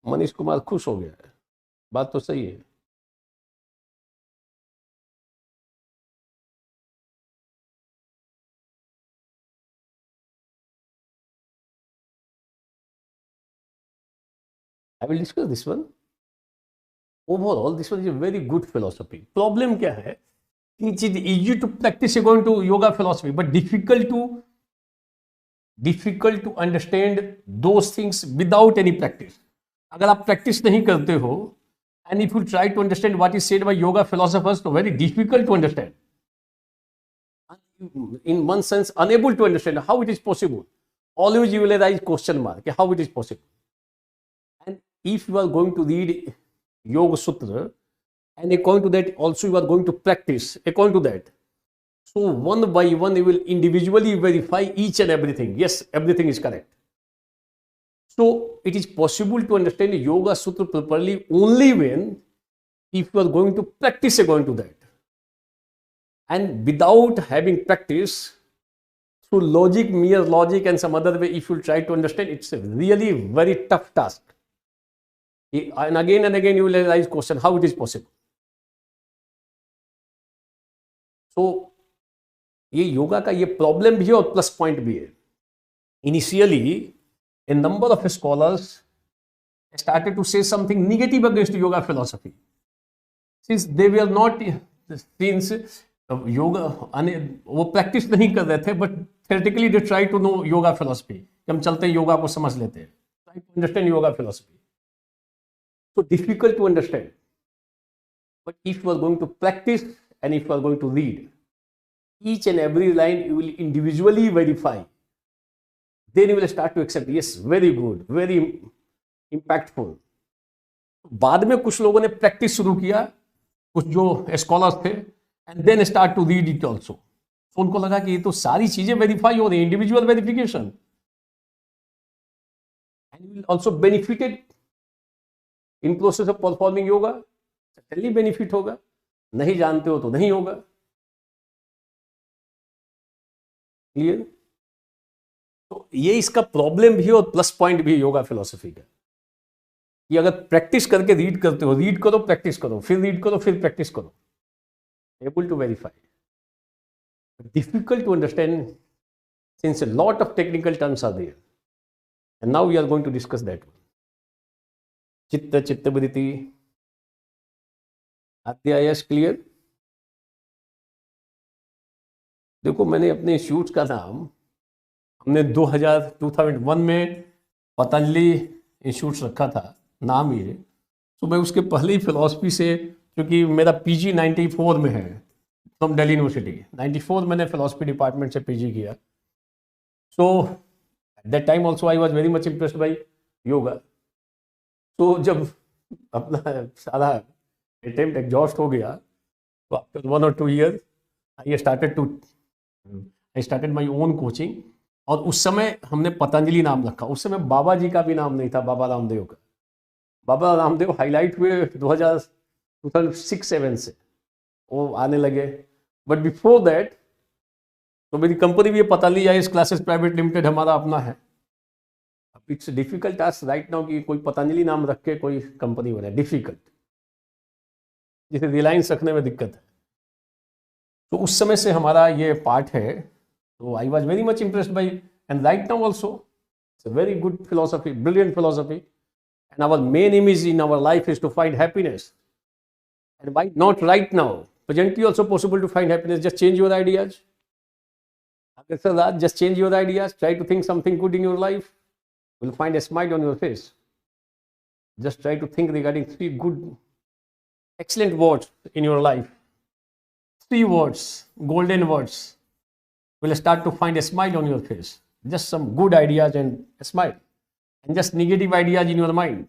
Manish Kumar खुश हो गया है, बात तो सही है। I will discuss this one. Overall, this one is a very good philosophy. Problem क्या है? It is easy to practice according to yoga philosophy, but difficult to understand those things without any practice. अगर आप practice नहीं करते हो, and if you try to understand what is said by yoga philosophers, so very difficult to understand. In one sense, unable to understand how it is possible. Always you will arise question mark, how it is possible. And if you are going to read Yoga Sutra, and according to that also you are going to practice according to that. So one by one you will individually verify each and everything. Yes, everything is correct. So it is possible to understand Yoga Sutra properly only when if you are going to practice according to that. And without having practice, through logic, mere logic and some other way, if you try to understand, it's a really very tough task. And again you will realize question, how it is possible. So ये योगा का ये problem भी है और plus point भी है. Initially, a number of scholars started to say something negative against yoga philosophy, since they were not, since yoga वो practice नहीं कर रहे थे, but theoretically they try to know yoga philosophy. हम चलते हैं योगा को समझ लेते हैं, try to understand yoga philosophy. So difficult to understand. But if you are going to practice and if you are going to read, each and every line you will individually verify. Then you will start to accept, yes, very good, very impactful. बाद में कुछ लोगों ने practice शुरू किया, कुछ जो scholars थे, and then start to read it also. तो उनको लगा कि ये तो सारी चीजें वेरीफाई हो रही है, individual verification, and you will also benefited in process of performing yoga. Certainly benefit होगा, नहीं जानते हो तो नहीं होगा. क्लियर? तो ये इसका प्रॉब्लम भी है और प्लस पॉइंट भी है योगा फिलॉसफी का, कि अगर प्रैक्टिस करके रीड करते हो, रीड करो, प्रैक्टिस करो, फिर रीड करो, फिर प्रैक्टिस करो, able to verify. Difficult to understand since a lot of technical terms are there, and now we are going to discuss that one. चित्त, चित्तवृत्ति, अध्यायस. क्लियर? देखो, मैंने अपने इंस्टीट्यूट का नाम हमने 2001 में पतंजलि इंस्टीट्यूट रखा था, नाम ये. तो मैं उसके पहले ही फिलॉसफी से, क्योंकि मेरा पीजी 94 में है फ्रॉम दिल्ली यूनिवर्सिटी, 94 मैंने फिलॉसफी डिपार्टमेंट से पीजी किया. So at that time also I was very much impressed by yoga. तो जब अपना सारा अटेम्प्ट एग्जॉस्ट हो गया, तो after 1 or 2 years I started my own coaching. और उस समय हमने पतंजलि नाम रखा. उस समय बाबा जी का भी नाम नहीं था, बाबा रामदेव का. बाबा रामदेव हाईलाइट हुए 2006-07 से, वो आने लगे. बट बिफोर दैट तो मेरी कंपनी भी Patanjali IAS classes private limited हमारा अपना है. It's difficult task right now कि कोई पतंजलि नाम रख के कोई कंपनी बने, डिफिकल्ट. जिसे रिलायंस रखने में दिक्कत है. तो उस समय से हमारा ये पार्ट है. So I was very much impressed by, and right now also, it's a very good philosophy, brilliant philosophy. And our main aim is in our life is to find happiness. And why not right now? Presently also possible to find happiness. Just change your ideas. Just change your ideas. Try to think something good in your life. You'll find a smile on your face. Just try to think regarding 3 good, excellent words in your life. 3 words, golden words. Will start to find a smile on your face. Just some good ideas and a smile. And just negative ideas in your mind,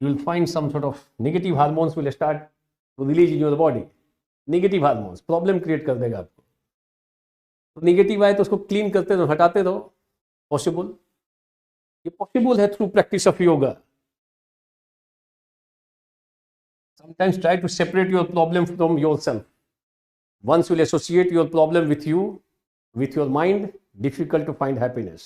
you will find some sort of negative hormones will start to release in your body. Negative hormones problem create कर देगा आपको. तो negative आए तो उसको clean करते रहो, हटाते रहो. पॉसिबल, ये पॉसिबल है through practice of yoga. Sometimes try to separate your problem from yourself. Once you will associate your problem with you, with your mind, difficult to find happiness.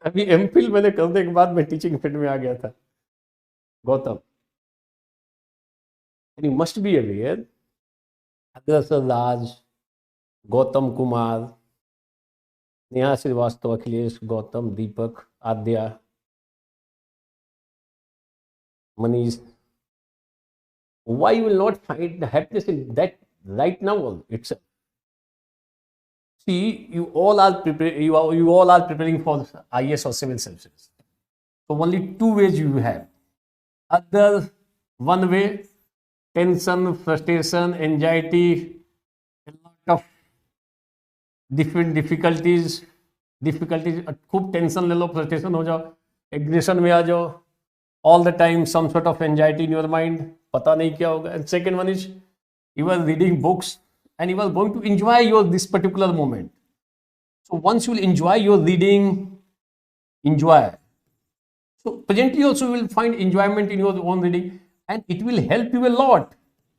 अभी एमफिल मैंने करने के बाद मैं टीचिंग फील्ड में आ गया था. Gautam, you must be aware, अग्रसर राज, गौतम कुमार, नेहा श्रीवास्तव, अखिलेश, गौतम, दीपक, आद्या, Manish, why you will not find the happiness in that right now itself? See, you all are preparing for IAS or civil services. So only 2 ways you have. Other one way, tension, frustration, anxiety, a lot of different difficulties. खूब tension ले लो, frustration हो जाओ, aggression में आ जाओ, all the time some sort of anxiety in your mind, पता नहीं क्या होगा. And second one is you are reading books and you are going to enjoy your this particular moment. So once you will enjoy your reading, enjoy. So presently also you will find enjoyment in your own reading, and it will help you a lot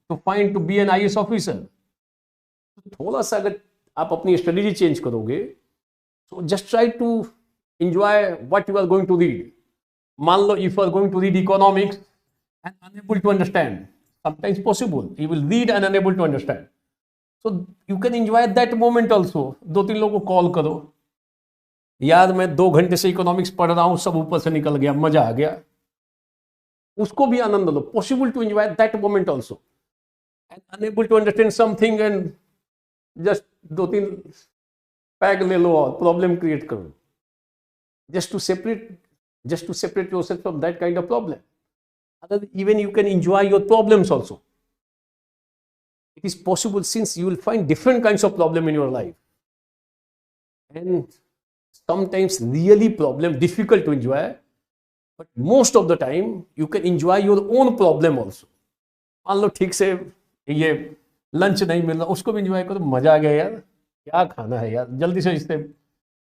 to be an IAS officer. तो थोड़ा सा अगर आप अपनी strategy change करोगे, so just try to enjoy what you are going to read. मान लो if you are going to read economics and unable to understand, sometimes possible you will read and unable to understand, so you can enjoy that moment also. दो तीन लोगों को call करो, यार मैं 2 घंटे से इकोनॉमिक्स पढ़ रहा हूं, सब ऊपर से निकल गया, मजा आ गया, उसको भी आनंद लो. Possible to enjoy that moment also. And unable to understand something and just 2-3 peg ले लो और प्रॉब्लम क्रिएट करो, just to separate yourself from that kind of problem. Even you can enjoy your problems also. It is possible, since you will find different kinds of problem in your life, and sometimes really problem difficult to enjoy, but most of the time you can enjoy your own problem also. मान लो ठीक से ये lunch नहीं मिल रहा, उसको भी enjoy करो, मजा आ गया यार, क्या खाना है यार, जल्दी से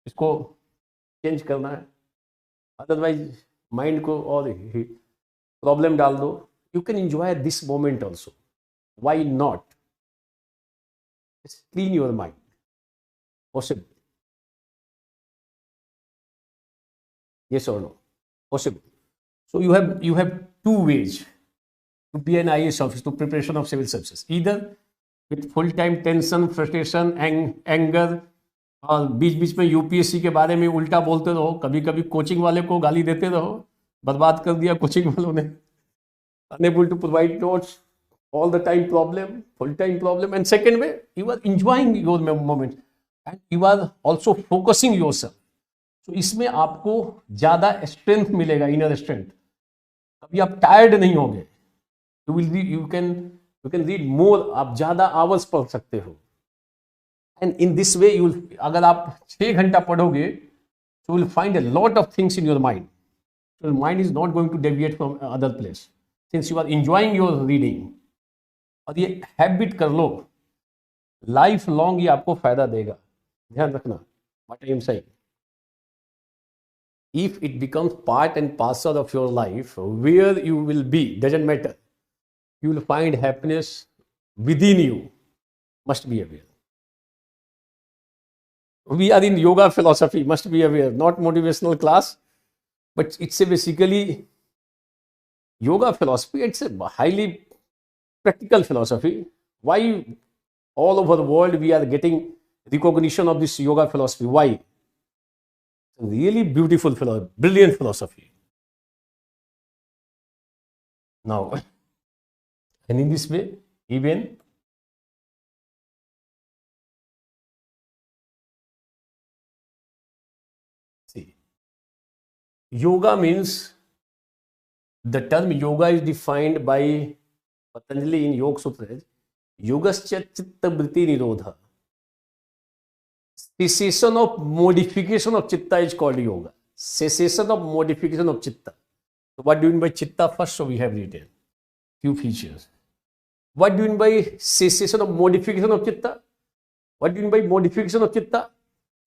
इसको चेंज करना है, अदरवाइज माइंड को और प्रॉब्लम डाल दो. You can enjoy this moment also. Why not? Clean your mind. Possible? yes or no? Possible. So you have 2 ways to be an IAS officer, to preparation of civil services, either with full time tension, frustration, anger, और बीच बीच में UPSC के बारे में उल्टा बोलते रहो, कभी कभी कोचिंग वाले को गाली देते रहो, बर्बाद कर दिया कोचिंग वालों ने. Unable to provide notes, all the time problem, full time problem. And second way, you are enjoying your moment and you are also focusing your self. तो इसमें आपको ज्यादा स्ट्रेंथ मिलेगा, इनर स्ट्रेंथ. कभी आप टायर्ड नहीं होगे. यू कैन रीड मोर, आप ज्यादा आवर्स पढ़ सकते हो. एंड इन दिस वे अगर आप 6 घंटा पढ़ोगे, so you will find a lot of things in your mind. So your mind is not going to deviate from other place, since you are enjoying your reading. और ये habit कर लो, life long ये आपको फायदा देगा. ध्यान रखना what I am saying. If it becomes part and parcel of your life, where you will be doesn't matter. You will find happiness within you. Must be aware. We are in yoga philosophy, must be aware, not motivational class, but it's a basically yoga philosophy. It's a highly practical philosophy. Why all over the world we are getting recognition of this yoga philosophy? Why? Really beautiful philosophy, brilliant philosophy. Now, and in this way, even see, yoga means, the term yoga is defined by Patanjali in Yoga Sutras. Yogascha chitta vritti nirodha. Cessation of modification of chitta is called yoga. Cessation of modification of chitta. So what do you mean by chitta? First, so we have written few features. What do you mean by cessation of modification of chitta? What do you mean by modification of chitta?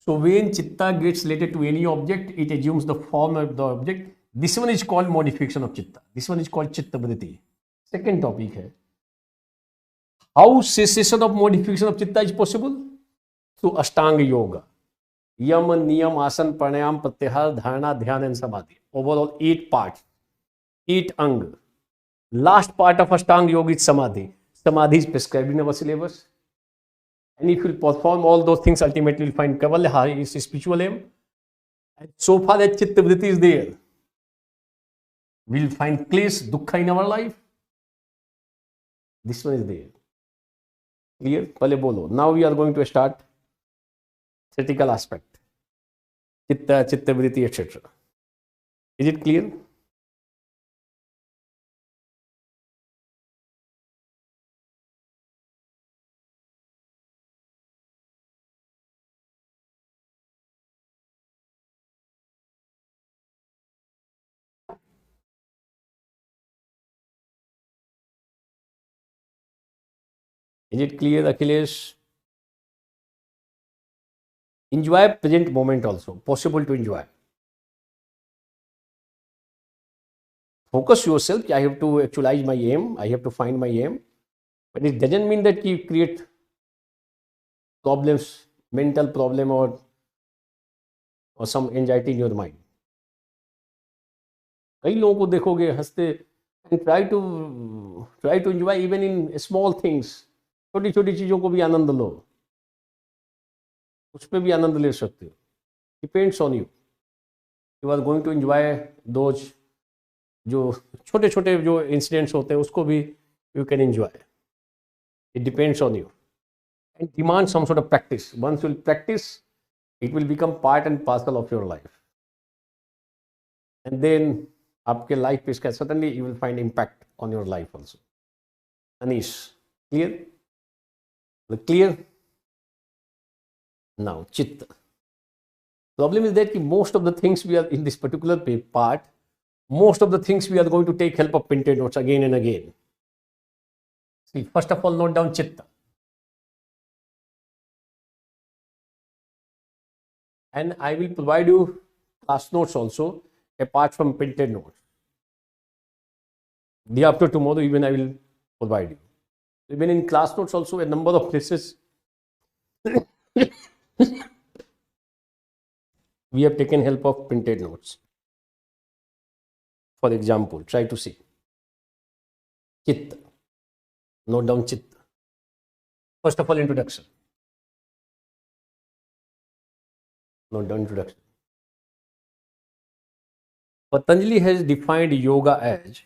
So when chitta gets related to any object, it assumes the form of the object. This one is called modification of chitta. This one is called chitta vritti. Second topic है, how cessation of modification of chitta is possible? Through Ashtanga Yoga. Yam, Niyam, Asan, Pranayam, Pratyahar, Dharana, Dhyan and Samadhi. Overall 8 parts, 8 ang. Last part of Ashtanga Yoga is Samadhi. Samadhi is prescribed in our syllabus. And if you perform all those things, ultimately you will find Kavalya is spiritual aim. And so far that Chitta Vritti is there, we will find Klesh, Dukkha in our life. This one is there. Clear? Pale bolo. Now we are going to start critical aspect. Chitta, Chitta Vritti, etc. Is it clear? Is it clear, Akhilesh? Enjoy present moment also. Possible to enjoy. Focus yourself. I have to actualize my aim. I have to find my aim. But it doesn't mean that you create problems, mental problem or some anxiety in your mind. कई लोगों को देखोगे हंसते and try to enjoy even in small things. छोटी छोटी चीजों को भी आनंद लो, उस पर भी आनंद ले सकते हो. Depends on you. You are going to enjoy those जो छोटे छोटे जो इंसिडेंट्स होते हैं उसको भी you can enjoy. It depends on you and demand some sort of practice. Once you will practice, it will become part and parcel of your life. And then आपके life पे इसका certainly you will find impact on your life also. Anish, clear? Clear? Now, chitta. Problem is that most of the things we are in this particular part, most of the things we are going to take help of printed notes again and again. See, first of all, note down chitta. And I will provide you class notes also, apart from printed notes. Day after tomorrow, even I will provide you. Even in class notes also, a number of places we have taken help of printed notes. For example, try to see. Chitta. Note down chitta. First of all, introduction. Note down introduction. Patanjali has defined yoga as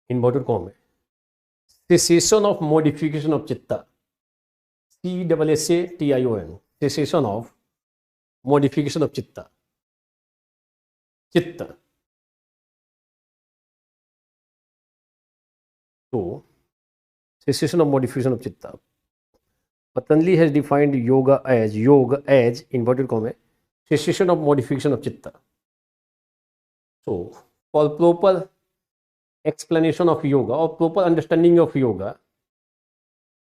inverted comma cessation of modification of chitta. CSSATION, cessation of modification of chitta. So, cessation of modification of chitta. Patanjali has defined yoga as inverted comma cessation of modification of chitta. So, for proper explanation of yoga or proper understanding of yoga,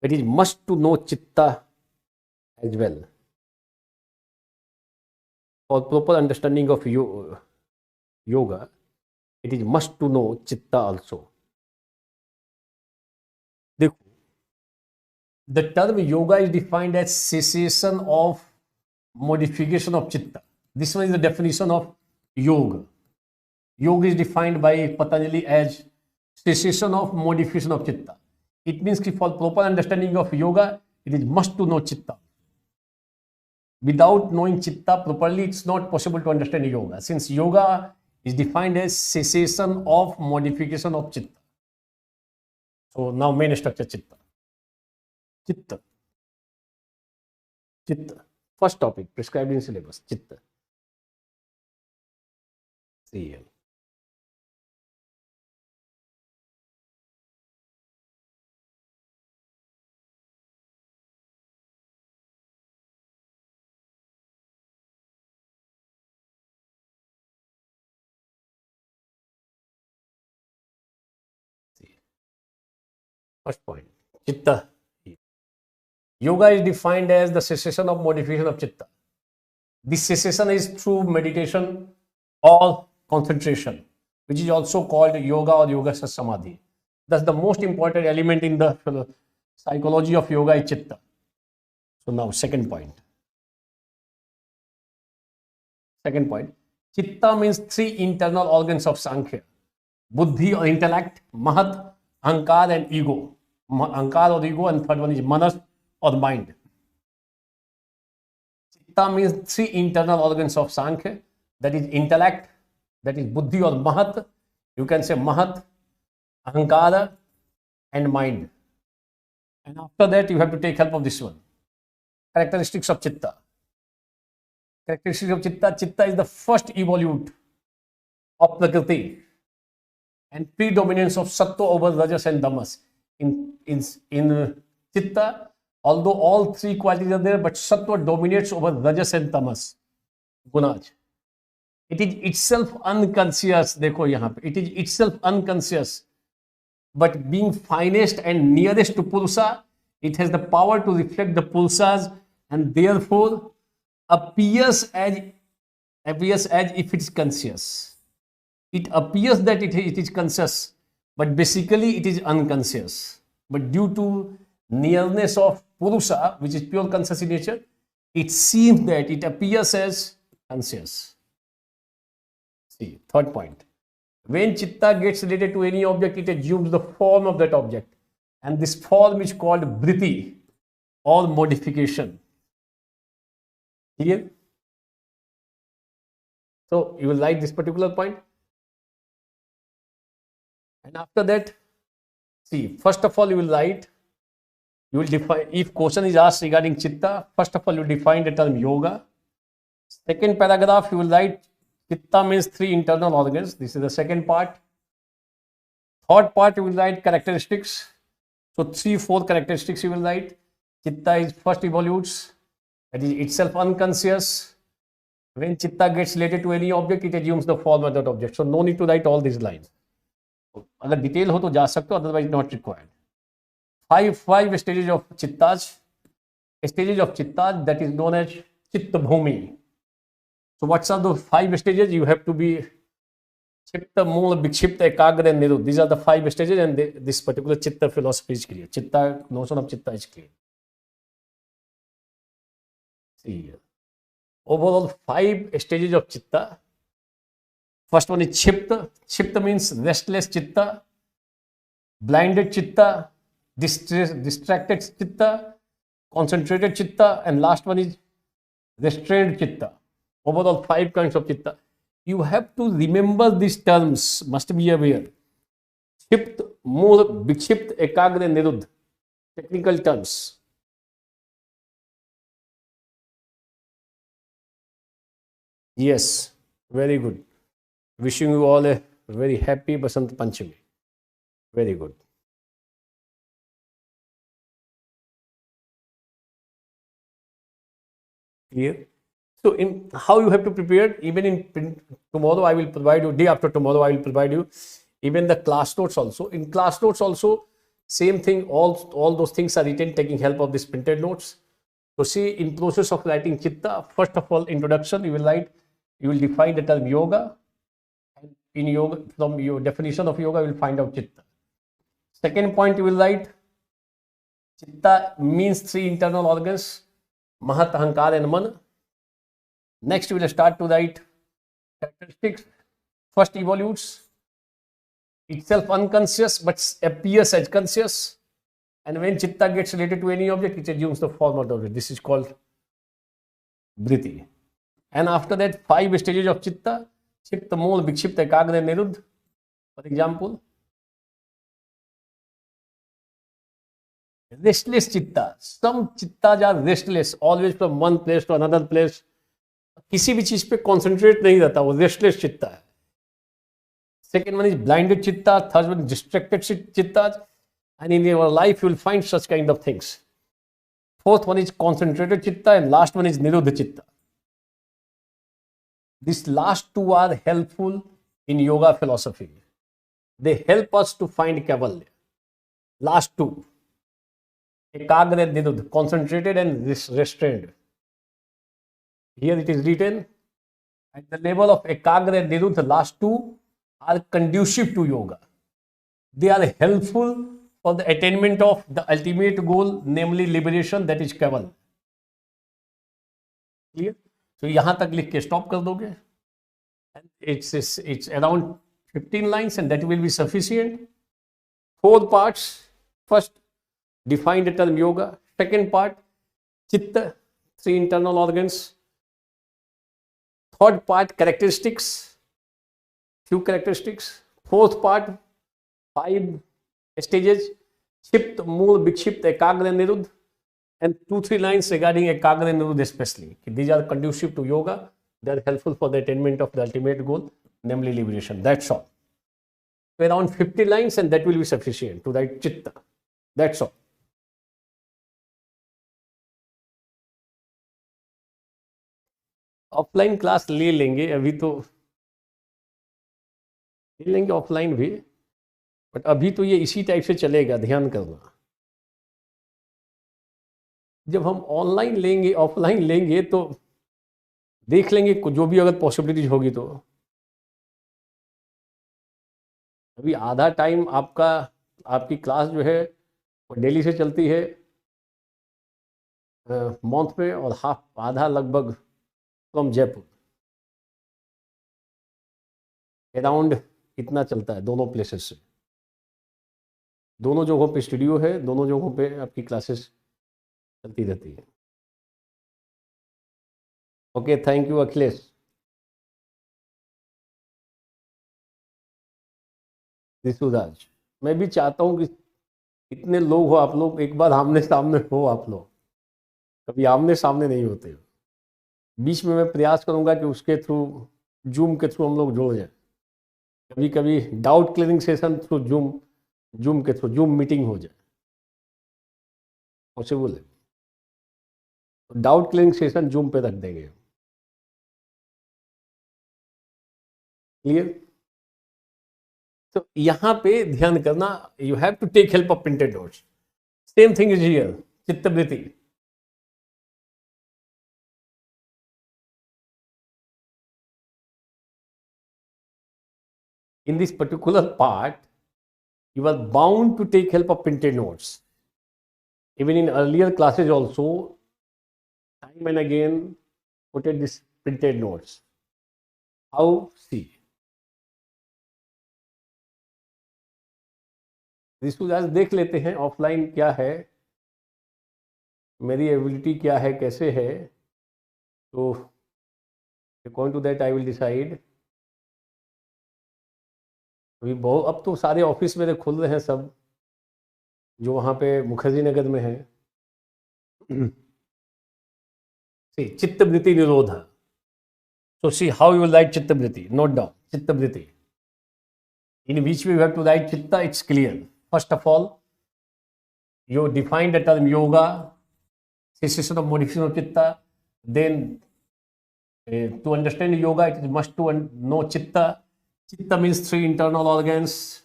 it is must to know chitta as well. For proper understanding of yoga, it is must to know chitta also. The term yoga is defined as cessation of modification of chitta. This one is the definition of yoga. Yoga is defined by Patanjali as cessation of modification of chitta. It means that for proper understanding of yoga, it is must to know chitta. Without knowing chitta properly, it's not possible to understand yoga. Since yoga is defined as cessation of modification of chitta. So now main structure chitta. Chitta. First topic prescribed in syllabus. Chitta. CL. First point. Chitta. Yoga is defined as the cessation of modification of chitta. This cessation is through meditation or concentration, which is also called yoga or yoga samadhi. Thus, the most important element in the psychology of yoga is chitta. So now, second point. Chitta means three internal organs of Sankhya: buddhi or intellect, mahat, ahankar and ego. Ahankar or ego, and third one is manas or mind. Chitta means three internal organs of Sankhya, that is intellect, that is buddhi or mahat. You can say mahat, ahankara and mind. And after that, you have to take help of this one. Characteristics of chitta. Chitta is the first evolute of Prakriti and predominance of sattva over rajas and tamas. In chitta, although all three qualities are there, but sattva dominates over rajas and tamas, gunas. It is itself unconscious. देखो यहाँ पे, it is itself unconscious, but being finest and nearest to pulsar, it has the power to reflect the pulsars and therefore appears as if it's conscious. It appears that it is conscious, but basically it is unconscious. But due to nearness of Purusha, which is pure conscious in nature, it seems that it appears as conscious. See, third point. When Chitta gets related to any object, it assumes the form of that object. And this form is called Vritti or modification. Clear? So you will like this particular point. And after that, see, first of all, you will write, you will define, if question is asked regarding Chitta, first of all, you define the term yoga. Second paragraph, you will write Chitta means 3 internal organs. This is the second part. Third part, you will write characteristics. So 3-4 characteristics you will write. Chitta is first evolutes, that is itself unconscious. When Chitta gets related to any object, it assumes the form of that object. So no need to write all these lines. अगर detail हो तो जा सकते हो, otherwise not required. Five stages of Chittas. Stages of Chittas, that is known as Chitta Bhumi. So what are the 5 stages? You have to be Chitta, Moola, Vikshipta, Ekagra and Niruddha. These are the 5 stages, and this particular Chitta philosophy is clear. Chitta, notion of Chitta is clear. See here. Overall 5 stages of Chitta. First one is Chipta. Chipta means restless Chitta, blinded Chitta, distracted Chitta, concentrated Chitta, and last one is restrained Chitta. Overall 5 kinds of Chitta. You have to remember these terms, must be aware. Chipt, Mool, Vikshipt, Ekagra, and Niruddha. Technical terms. Yes, very good. Wishing you all a very happy Basant Panchami. Very good. Clear? So, in how you have to prepare, even in tomorrow, I will provide you, day after tomorrow, I will provide you even the class notes also. In class notes also, same thing, all those things are written taking help of these printed notes. So, see, in process of writing Chitta, first of all, introduction, you will define the term yoga. In yoga, from your definition of yoga, you will find out Chitta. Second point, you will write Chitta means 3 internal organs, Mahat, Ahankar and Man. Next, you will start to write characteristics. First evolutes, itself unconscious but appears as conscious. And when Chitta gets related to any object, it assumes the form of the object. This is called Vritti. And after that, 5 stages of Chitta. Chipta, Mool, Vikshipta, Ekagra, and Niruddha. For example, restless Chitta. Some Chittas are restless, always from one place to another place. किसी भी चीज पे concentrate नहीं रहता, वो restless चित्ता है. Second one is blinded Chitta. Third one is distracted Chitta. And in your life, you will find such kind of things. Fourth one is concentrated Chitta, and last one is Niruddha Chitta. These last 2 are helpful in yoga philosophy. They help us to find Kaivalya. Last 2. Ekagra and Niruddha, concentrated and restrained. Here it is written, at the level of Ekagra and Niruddha, the last 2 are conducive to yoga. They are helpful for the attainment of the ultimate goal, namely liberation, that is Kaivalya. Clear? So यहाँ तक लिख के stop कर दोगे. And it's around 15 lines, and that will be sufficient. 4 parts. First, define the term yoga. Second part, Chitta, 3 internal organs. Third part, characteristics, few characteristics. Fourth part, 5 stages, Chitta, Mool, Vikshipta, Ekagra, and Niruddha. And 2-3 lines regarding Ekagra and Niruddha especially. These are conducive to yoga. They are helpful for the attainment of the ultimate goal, namely liberation. That's all. So around 50 lines, and that will be sufficient to write Chitta. That's all. Offline class ले लेंगे, अभी तो ले लेंगे offline भी, but अभी तो ये इसी टाइप से चलेगा, ध्यान करना। जब हम ऑनलाइन लेंगे ऑफलाइन लेंगे तो देख लेंगे जो भी अगर पॉसिबिलिटीज होगी तो। अभी आधा टाइम आपका, आपकी क्लास जो है वो दिल्ली से चलती है माउंट में, और हाफ आधा लगभग फ्रॉम जयपुर, अराउंड इतना चलता है दोनों प्लेसेस से। दोनों जगहों पे स्टूडियो है, दोनों जगहों पे आपकी क्लासेस चलती रहती है। Okay, thank you Akhilesh. Rituraj, मैं भी चाहता हूँ कि इतने लोग हो आप लोग, एक बार आमने सामने हो आप लोग, कभी आमने सामने नहीं होते हो। बीच में मैं प्रयास करूंगा कि उसके थ्रू, जूम के थ्रू हम लोग जुड़ जाए। कभी कभी doubt clearing session through zoom, zoom के थ्रू जूम मीटिंग हो जाए, पॉसिबल है। डाउट क्लियरिंग सेशन जूम पे रख देंगे। क्लियर? तो यहाँ पे ध्यान करना, you have to take help of printed notes. Same thing is here, chittavritti. In this particular part, you are bound to take help of printed notes. Even in earlier classes also, time and again, put at this printed notes. How? See. इसको आज देख लेते हैं offline क्या है, मेरी ability क्या है, कैसे है। तो according to that I will decide. अभी बहुत, अब तो सारे ऑफिस मेरे खुल रहे हैं सब, जो वहाँ पे मुखर्जी नगर में है। चित्तवृत्ति निरोध। So see how you will write chittavritti. Note down chittavritti. In which way you have to write chitta, it's clear. First of all, you define the term yoga, cessation of modification of chitta. Then to understand yoga, it is must to know chitta. Chitta means three internal organs: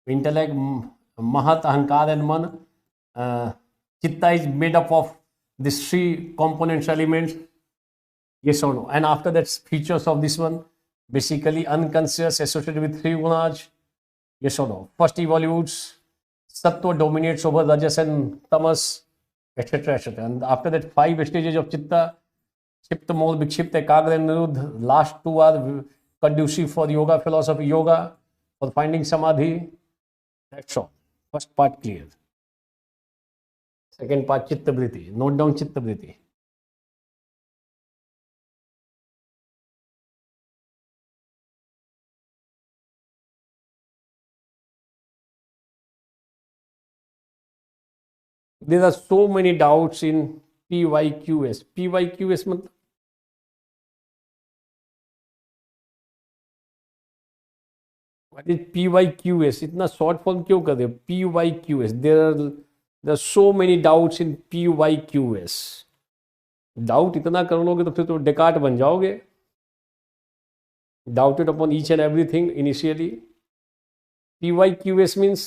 intellect, mahat, ahankar, and man. Chitta is made up of these three components elements. Yes or no? And after that, features of this one, basically unconscious associated with three gunas. Yes or no? First evolutes, sattva dominates over rajas and tamas, etc. etc. And after that, five stages of chitta: Chipta, Mol, Vikshipta, Ekagra, and Niruddha. Last two are conducive for yoga philosophy, yoga, for finding samadhi. That's all. First part clear. Second part, chitta vritti. Note down chitta vritti. There are so many doubts in PYQS. PYQS मतलब what is PYQS? इतना short form क्यों कर रहे हो? PYQS. There are so many doubts in PYQS. Doubt इतना कर लोगे तो फिर तो डेकार्ट बन जाओगे। Doubted upon each and everything initially. PYQS means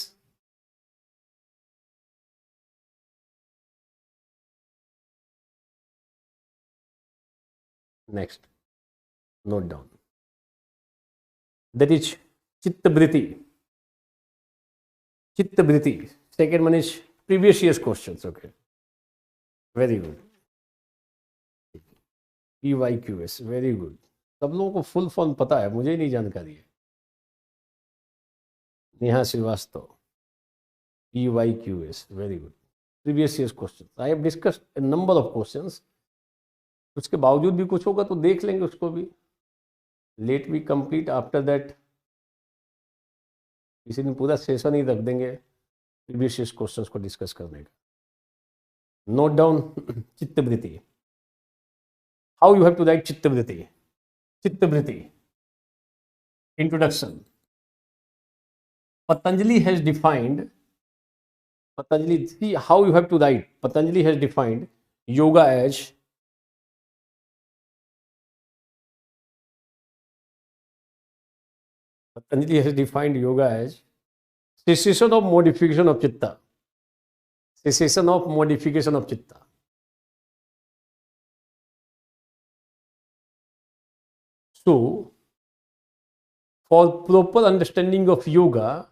next. Note down. That is chitta vritti. Chitta vritti. Second one is previous year's questions. Okay. Very good. PYQS. Very good. सब लोगों को फुल फॉर्म पता है, मुझे ही नहीं जानकारी है। Neha Srivastava, PYQS. Very good. Previous year's questions. I have discussed a number of questions. उसके बावजूद भी कुछ होगा तो देख लेंगे उसको भी। Let be complete, after that किसी दिन पूरा सेशन ही रख देंगे प्रीवियस ईयर क्वेश्चंस को डिस्कस करने का। Note down chittavritti. How you have to write chittavritti? Chittavritti introduction. Patanjali has defined, Patanjali, see how you have to write. Patanjali has defined yoga as Patanjali has defined yoga as cessation of modification of chitta. Cessation of modification of chitta. So, for proper understanding of yoga,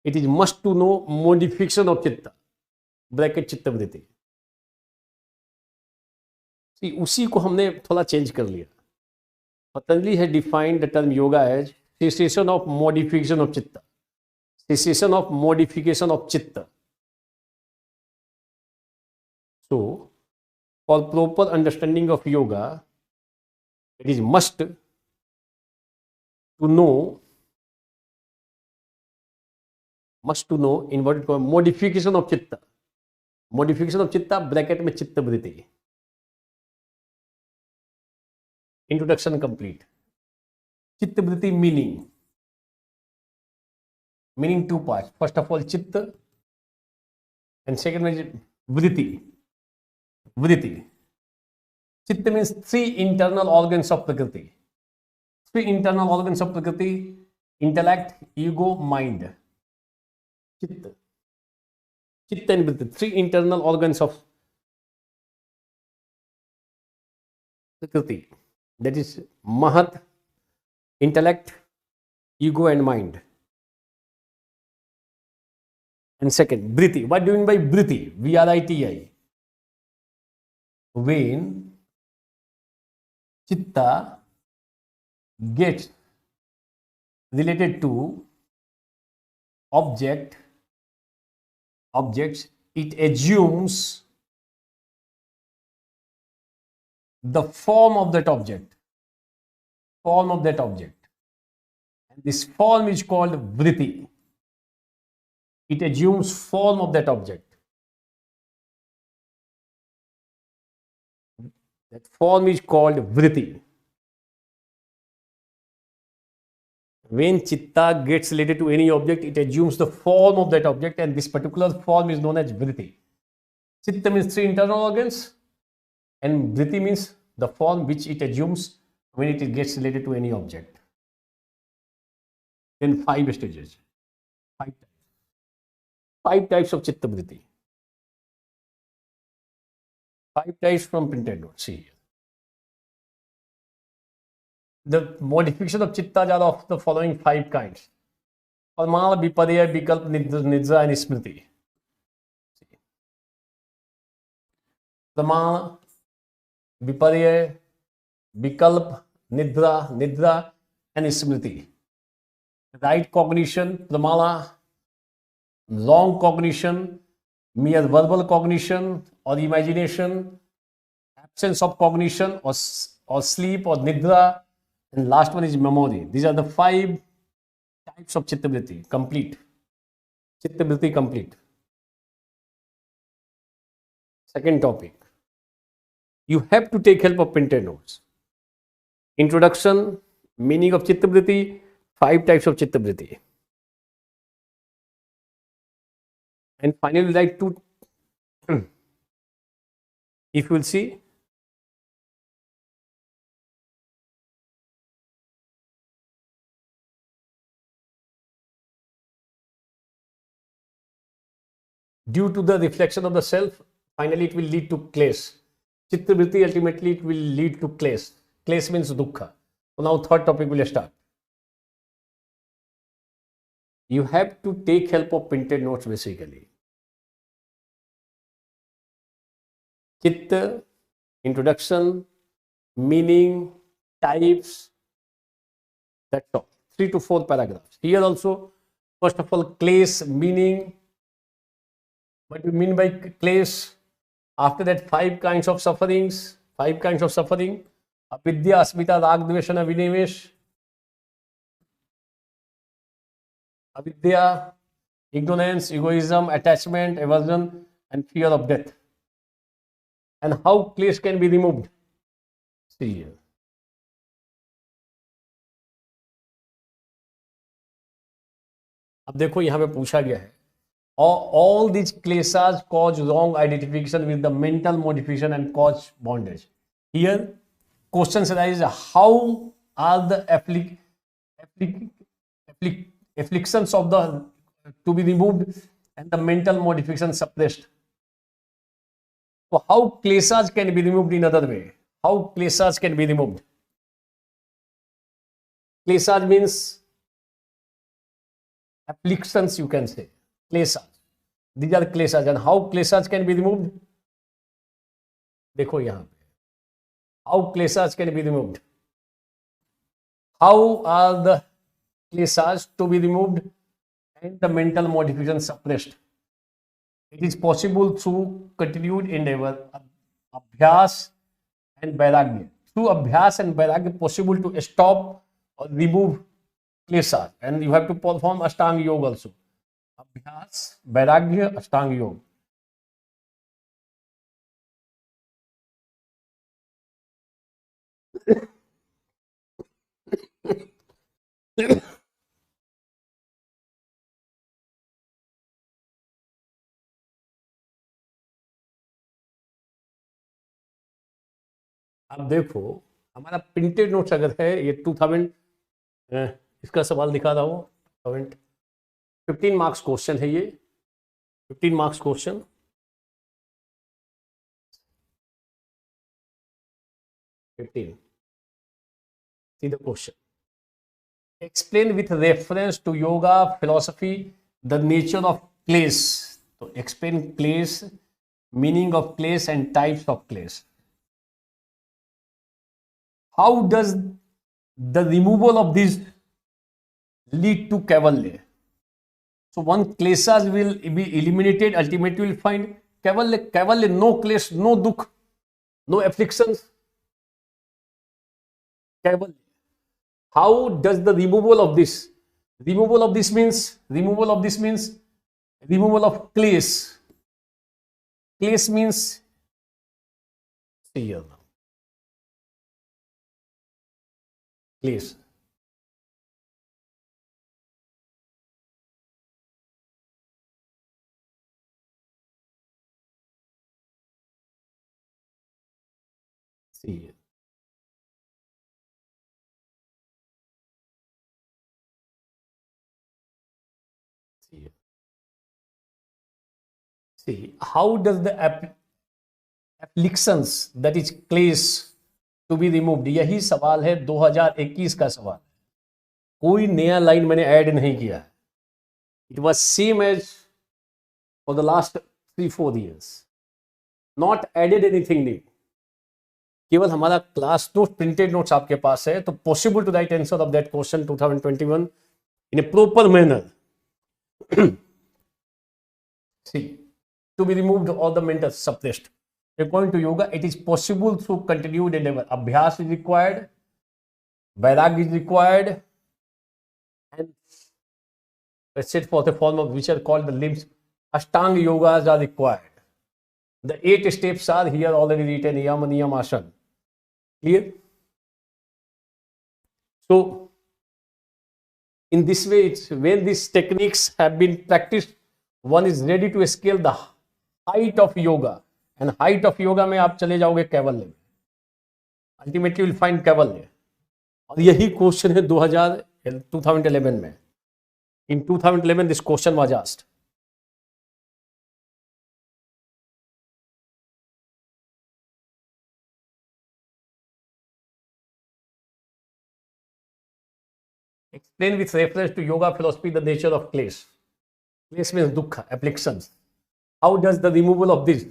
it is must to know modification of chitta. Bracket चित्त वृत्ति. See, उसी को हमने थोड़ा change कर लिया. Patanjali has defined the term yoga as cessation of modification of chitta. Cessation of modification of chitta. So, for proper understanding of yoga, it is must to know inverted comma modification of chitta. Modification of chitta bracket में चित्त वृत्ति. Introduction complete. चित्त वृत्ति meaning two parts. First of all, chitta, and second is vritti. Chitta means three internal organs of prakriti. Three internal organs of prakriti: intellect, ego, mind. Chitta and vritti, three internal organs of prakriti. That is mahat, intellect, ego, and mind. And second, vritti. What do you mean by vritti? V-R-I-T-I. When chitta gets related to objects, it assumes the form of that object. And this form is called vritti. It assumes form of that object. That form is called vritti. When chitta gets related to any object, it assumes the form of that object, and this particular form is known as vritti. Chitta means three internal organs, and vritti means the form which it assumes when it gets related to any object. Then 5 stages. 5 types of chitta vritti. 5 types from printed notes. See here. The modification of chittas are of the following 5 kinds: Pramana, Viparya, Vikalp, Nidra, and Smriti. Pramana, Viparya, Vikalp, Nidra, and Smriti. Right cognition, Pramana; long cognition, mere verbal cognition or imagination; absence of cognition or sleep or Nidra; and last one is memory. These are the 5 types of chitta vritti. Complete. Chitta vritti complete. Second topic. You have to take help of printed notes. Introduction, meaning of chitta vritti, 5 types of chitta vritti. And finally, like to, if you will see, due to the reflection of the self, finally it will lead to clash. Chitta vritti, ultimately it will lead to clash. Clash means dukkha. So now third topic will start. You have to take help of printed notes basically. Chitta, introduction, meaning, types, that's all. 3 to 4 paragraphs. Here also, first of all, clash, meaning. What do you mean by clash? After that, 5 kinds of sufferings. 5 kinds of suffering. Avidya, asmita, rag, dveshana, vinivesh. Avidya, ignorance, egoism, attachment, aversion, and fear of death. And how clash can be removed? See here. अब देखो यहां पे पूछा गया है, all these clashes cause wrong identification with the mental modification and cause bondage. Here, questions arise: how are the afflictions of the to be removed and the mental modification suppressed. So how kleshas can be removed in other way? How kleshas can be removed? Kleshas means afflictions, you can say. Kleshas. These are kleshas. And how kleshas can be removed? देखो यहाँ पे. How kleshas can be removed? How are the kleshas to be removed and the mental modification suppressed? It is possible through continued endeavor, abhyas and vairagya. Through abhyas and vairagya, possible to stop or remove kleshas, and you have to perform ashtanga yoga also. Abhyas, vairagya, ashtanga yoga. अब देखो, हमारा printed notes अगर है ये 2000, इसका सवाल दिखा रहा हूँ, 15 मार्क्स क्वेश्चन है ये, 15 marks question. See the question. Explain with reference to yoga philosophy the nature of clays. So explain clays, meaning of clays and types of clays. How does the removal of these lead to kaivalya? So one kleshas will be eliminated, ultimately will find kaivalya. Kaivalya, no klesh, no dukh, no afflictions. Kaivalya. How does the removal of this? Removal of this means removal of clays. Clays means, see here now. Clays. See here. See, how does the afflictions, that is clays, to be removed? यही सवाल है 2021 का सवाल. कोई नया line मैंने add नहीं किया. It was same as for the last 3-4 years. Not added anything new. केवल हमारा क्लास नोट, प्रिंटेड नोट्स आपके पास है, तो possible to write answer of that question 2021 in a proper manner. See, to be removed all the mental suppressed. According to yoga, it is possible through continued endeavor. Abhyas is required, vairagya is required, and let's say for the form of which are called the limbs, ashtanga yogas are required. The 8 steps are here already written, yama niyam asana. Clear? So in this way, it's when these techniques have been practiced, one is ready to scale the height of yoga. And height of yoga में आप चले जाओगे कैवल्य में. Ultimately you will find कैवल्य. और यही question है 2011 में. In 2011 this question was asked. Explain with reference to yoga philosophy the nature of clays. Clays means dukkha, afflictions. How does the removal of this?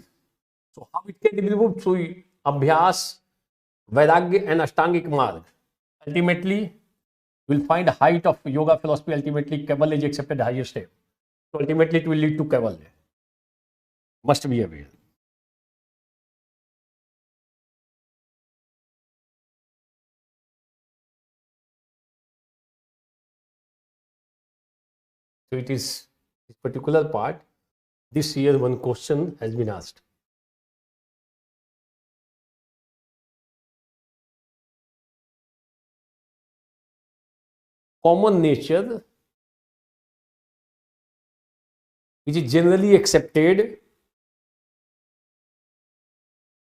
So how it can be removed? Through abhyas, vairagya and ashtangic marg. Ultimately, you will find height of yoga philosophy. Ultimately, kaivalya is accepted highest step. So ultimately, it will lead to kaivalya. Must be aware. So it is this particular part. This year, one question has been asked. Common nature, which is generally accepted,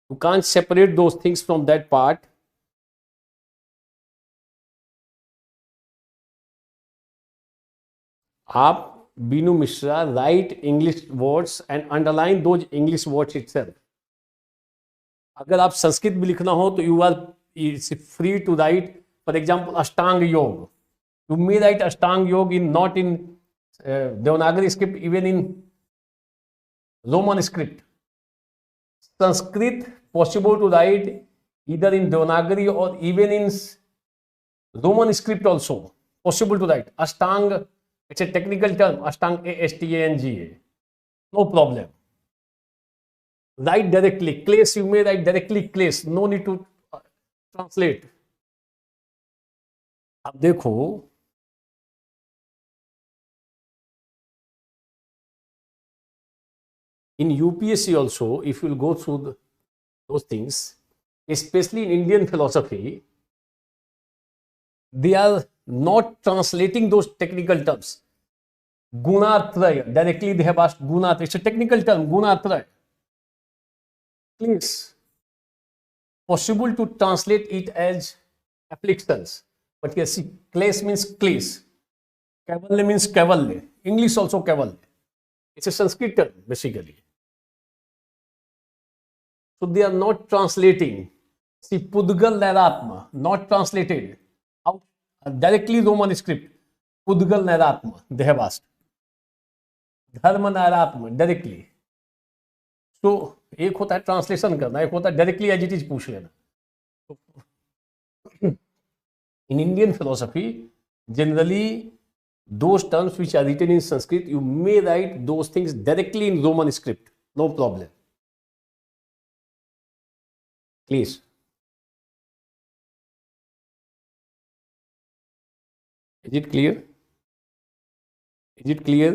you can't separate those things from that part. आप Binu Mishra write English words and underline those English words itself. अगर आप संस्कृत भी लिखना हो तो you are free to write, for example Ashtanga Yoga. You may write Ashtanga Yoga in not in Devanagari script, even in Roman script. Sanskrit possible to write either in Devanagari or even in Roman script also possible to write. Ashtang, it's a technical term. Ashtang, A-S-T-A-N-G-A. No problem. Write directly. Clase, you may write directly clase. No need to translate. अब देखो in UPSC also, if you will go through those things, especially in Indian philosophy, they are not translating those technical terms. Gunatraya, directly they have asked Gunatraya. It's a technical term, Gunatraya. Please, possible to translate it as afflictions. But yes, see, clase means clase. Kavalle means kavalle. English also kavalle. It's a Sanskrit term, basically. So they are not translating. See, Pudgal Nairatma, not translated. Out directly Roman script. Pudgal Nairatma, they have asked. Dharma Nairatma, directly. So, एक होता है translation करना, एक होता है directly as it is पूछ लेना. In Indian philosophy, generally, those terms which are written in Sanskrit, you may write those things directly in Roman script. No problem. Please. Is it clear? Is it clear?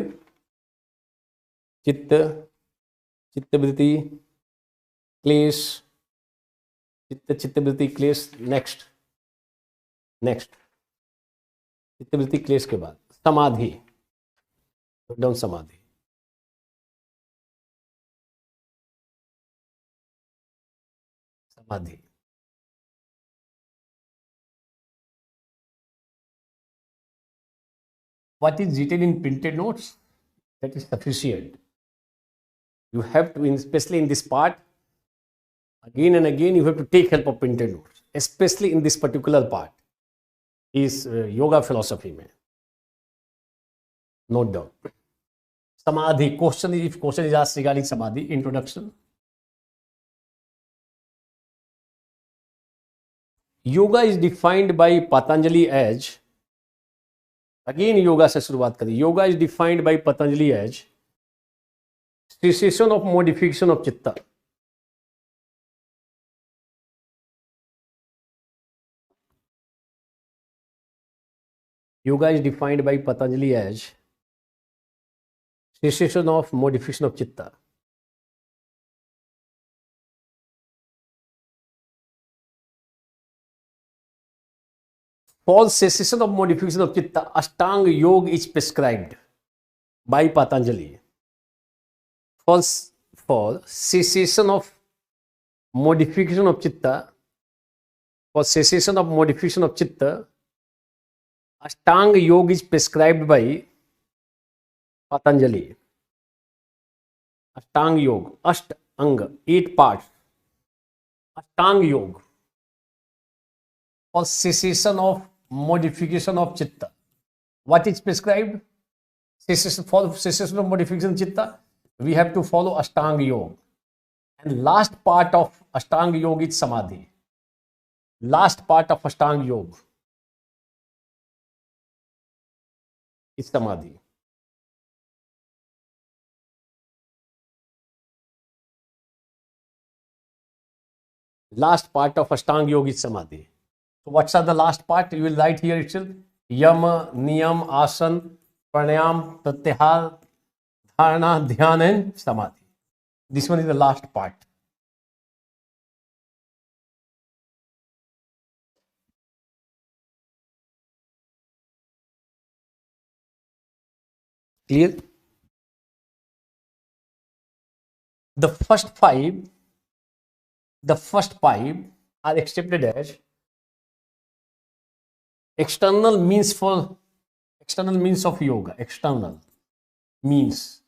Chitta, chittavriti, क्लेश, चित्त, चित्तवृत्ति, क्लेश. Next चित्तवृत्ति क्लेश के बाद समाधि. Down समाधि. समाधि what is written in printed notes, that is sufficient. You have to, especially in this part, again and again you have to take help of printed notes, especially in this particular part is yoga philosophy mein. Note down. Samadhi, question, if question is asked regarding samadhi, introduction. Yoga is defined by Patanjali as, again yoga से शुरुआत करें. Yoga is defined by Patanjali as cessation of modification of chitta. Yoga is defined by Patanjali as cessation of modification of chitta. For cessation of modification of chitta, Ashtanga Yoga is prescribed by Patanjali. For cessation of modification of chitta, for cessation of modification of chitta, Ashtanga Yoga is prescribed by Patanjali. Ashtanga Yoga, Ashtanga, 8 parts. Ashtanga Yoga for cessation of modification of chitta. What is prescribed? For cessation of modification of chitta, we have to follow Ashtanga Yoga. And last part of Ashtanga Yoga is Samadhi. Last part of Ashtanga Yoga is Samadhi. Last part of Ashtanga Yoga is Samadhi. So what are the last part? You will write here itself. Yama, Niyam, Asan, Pranayam, Pratyahar, Dharana, Dhyan and Samadhi. This one is the last part. Clear? The first five are accepted as external means for External means of yoga. External means,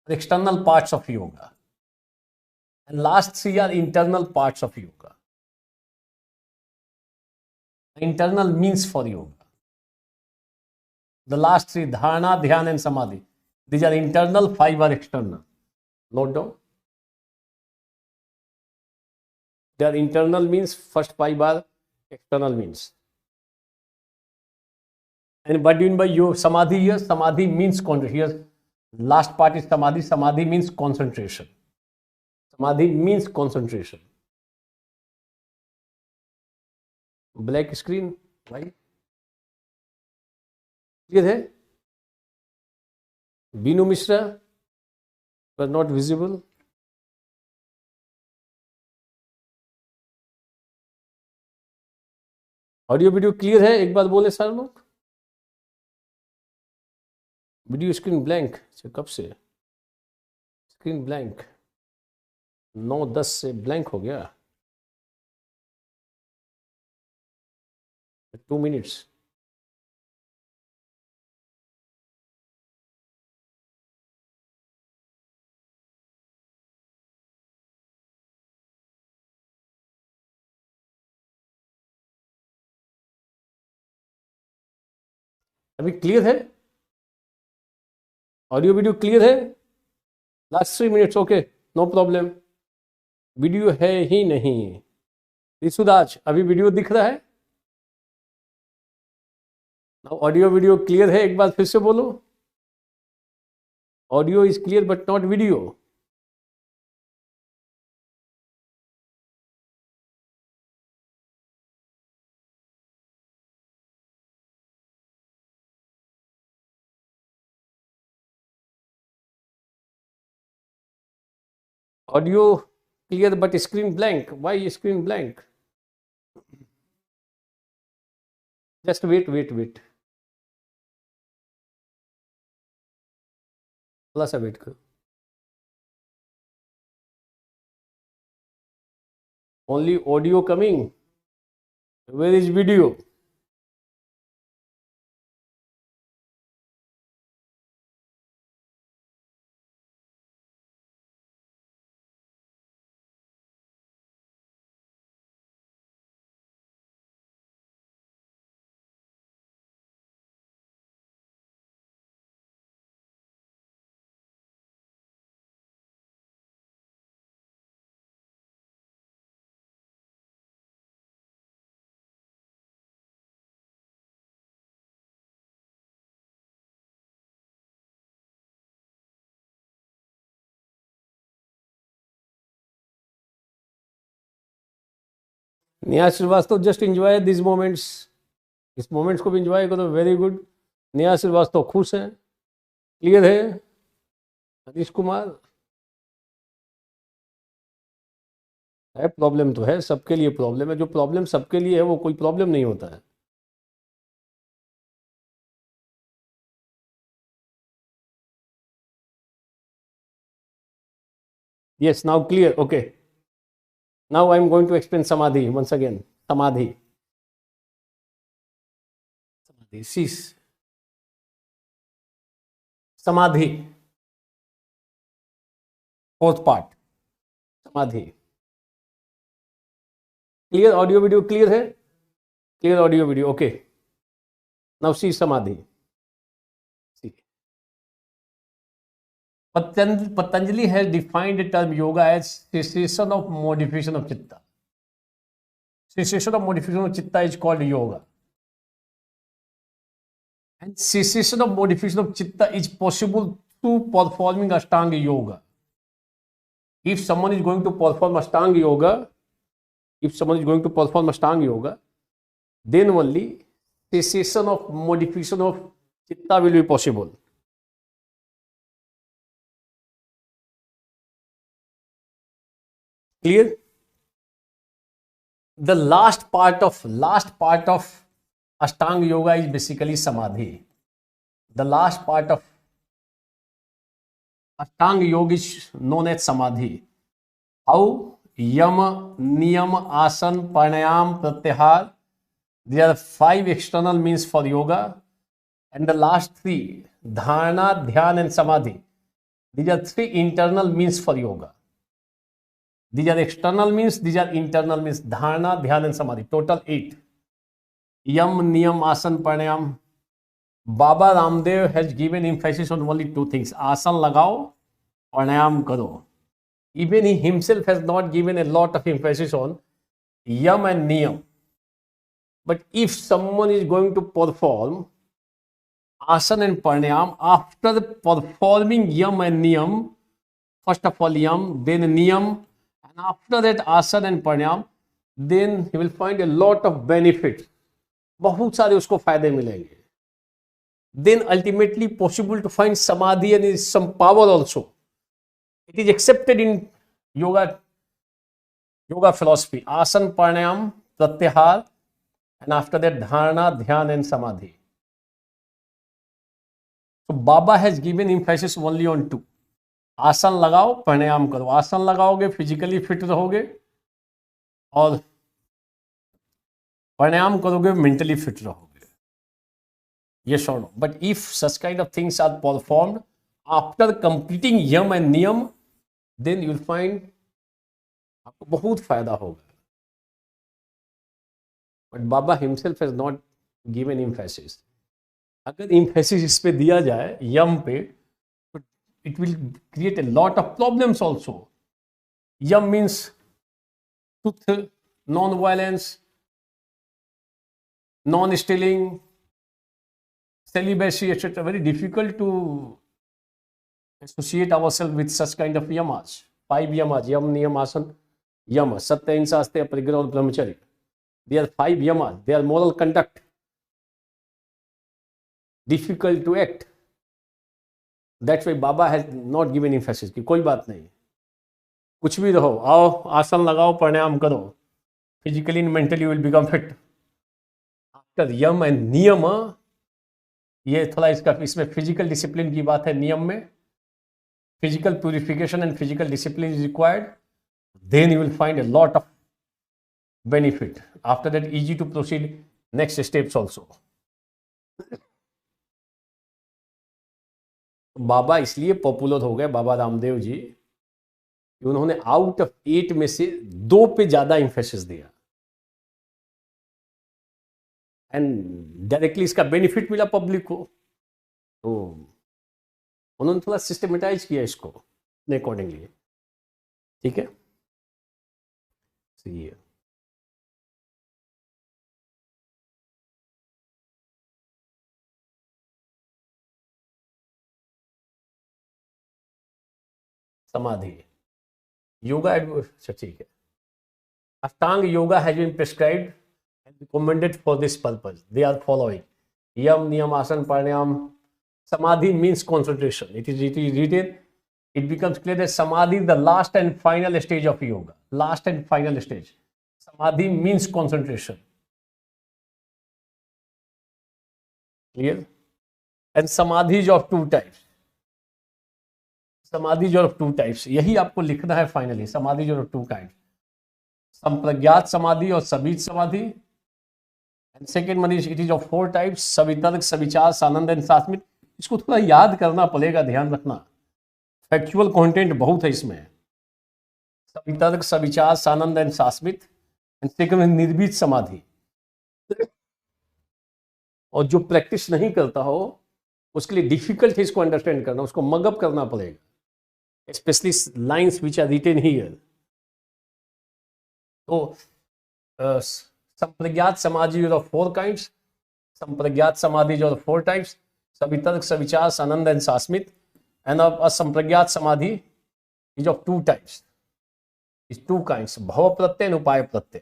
external parts of yoga. And last three are internal parts of yoga. Internal means for yoga. The last three, dharana, dhyan, and samadhi. These are internal, five are external. Note down. They are internal means, first five are external means. And what do you mean by yoga? Samadhi here? Samadhi means here. Last part is samadhi. Samadhi means concentration. Samadhi means concentration. Black screen, right? Clear है? Binu Mishra was not visible. Audio video clear है? एक बार बोले सारे लोग. Video screen blank. कब से screen blank? 9:10 से blank हो गया. 2 minutes. अभी क्लियर है? ऑडियो वीडियो क्लियर है? Last 3 minutes okay, no problem. Video है ही नहीं. ऋषुदाज, अभी वीडियो दिख रहा है? ऑडियो वीडियो क्लियर है? एक बार फिर से बोलो. Audio is clear but not video. Audio clear but screen blank. Why screen blank? Just wait wait wait, थोड़ा सा वेट करो. Only audio coming. Where is video? Neha Shrivastava, just enjoy this moments. इस moments को भी एंजॉय करो. Very good. Neha Srivastava खुश है. Clear है? हरीश कुमार, है प्रॉब्लम तो है, सबके लिए प्रॉब्लम है. जो प्रॉब्लम सबके लिए है वो कोई प्रॉब्लम नहीं होता है. Yes, now clear. Okay. Now I am going to explain samadhi once again. Samadhi. Samadhi. Cease. Samadhi. Fourth part. Samadhi. Clear audio video clear है? Clear audio video. Okay. Now see samadhi. Patanjali has defined the term yoga as cessation of modification of chitta. Cessation of modification of chitta is called yoga. And cessation of modification of chitta is possible through performing Ashtanga yoga. If someone is going to perform Ashtanga yoga, then only cessation of modification of chitta will be possible. Clear? The last part of Ashtanga yoga is basically samadhi. The last part of Ashtanga yoga is known as samadhi. How? Yama, niyam, asan, pranayam, pratyahar, There are 5 external means for yoga, and the last 3, dharana, dhyan, and samadhi. These are 3 internal means for yoga. These are external means, these are internal means. Dharana, dhyan, and samadhi. Total 8. Yam, niyam, asan, pranayam. Baba Ramdev has given emphasis on only 2 things. Asan lagao, pranayam karo. Even he himself has not given a lot of emphasis on yam and niyam. But if someone is going to perform asana and pranayam, after performing yam and niyam, first of all yam, then niyam, and after that asana and pranayam, then he will find a lot of benefits. बहुत सारे उसको फायदे मिलेंगे. Then ultimately possible to find samadhi and some power also. It is accepted in yoga philosophy. Asana, pranayam, pratyahar, and after that dharana, dhyan, and samadhi. So Baba has given emphasis only on 2. आसन लगाओ, प्राणायाम करो. आसन लगाओगे physically fit रहोगे, और प्राणायाम करोगे mentally fit रहोगे. Yes or no? But if such kind of things are performed after completing yam and niyam, then you will find आपको बहुत फायदा होगा. But Baba himself has not given emphasis. अगर emphasis इस पे दिया जाए यम पे, तो it will create a lot of problems also. Yam means truth, non-violence, non-stealing, celibacy, etc. Very difficult to associate ourselves with such kind of yamas. 5 yamas: yam, niyam, asan, yama, satya, ahimsa, asteya, parigraha, and brahmacharya. They are 5 yamas. They are moral conduct. Difficult to act. That's why Baba has not given emphasis कि कोई बात नहीं, कुछ भी रहो, आओ आसन लगाओ, प्राणायाम करो, physically and mentally you will become fit. After yam and niyam, ये थोड़ा इसमें फिजिकल डिसिप्लिन की बात है. नियम में physical purification and physical discipline is required. Then you will find a lot of benefit. After that, easy to proceed next steps also. बाबा इसलिए popular हो गए, बाबा रामदेव जी, कि उन्होंने आउट ऑफ 8 में से 2 पे ज्यादा इंफेसिस दिया, एंड डायरेक्टली इसका बेनिफिट मिला पब्लिक को. तो उन्होंने थोड़ा सिस्टमेटाइज किया इसको अपने अकॉर्डिंगली. ठीक है, ये समाधि योगा. अच्छा ठीक है. Ashtanga yoga has been prescribed and recommended for this purpose. They are following: yam, niyam, asan, pranayam. Samadhi means concentration. It is written. It becomes clear that samadhi is the last and final stage of yoga. Last and final stage. Samadhi means concentration. Clear? And samadhi is of 2 types. Samadhi is of 2 types. यही आपको लिखना है finally. Samadhi is of 2 kinds. संप्रज्ञात समाधि और सबीज समाधि. And second one is, it is of 4 types: savitarka, savichara, sananda and sasmita. इसको थोड़ा याद करना पड़ेगा, ध्यान रखना, फैक्चुअल कंटेंट बहुत है इसमें. सवितर्क, savichara, sananda and sasmita. And second निर्भीत समाधि. और जो प्रैक्टिस नहीं करता हो उसके लिए डिफिकल्ट है इसको अंडरस्टैंड करना, उसको मगअप करना पड़ेगा, specially lines which are written here. तो संप्रज्ञात समाधि of 4 kinds. संप्रज्ञात समाधि of 4 types: savitarka, savichara, sananda and sasmita. And asamprajnata samadhi is of 2 types. is 2 kinds: भव प्रत्यय एंड उपाय प्रत्यय.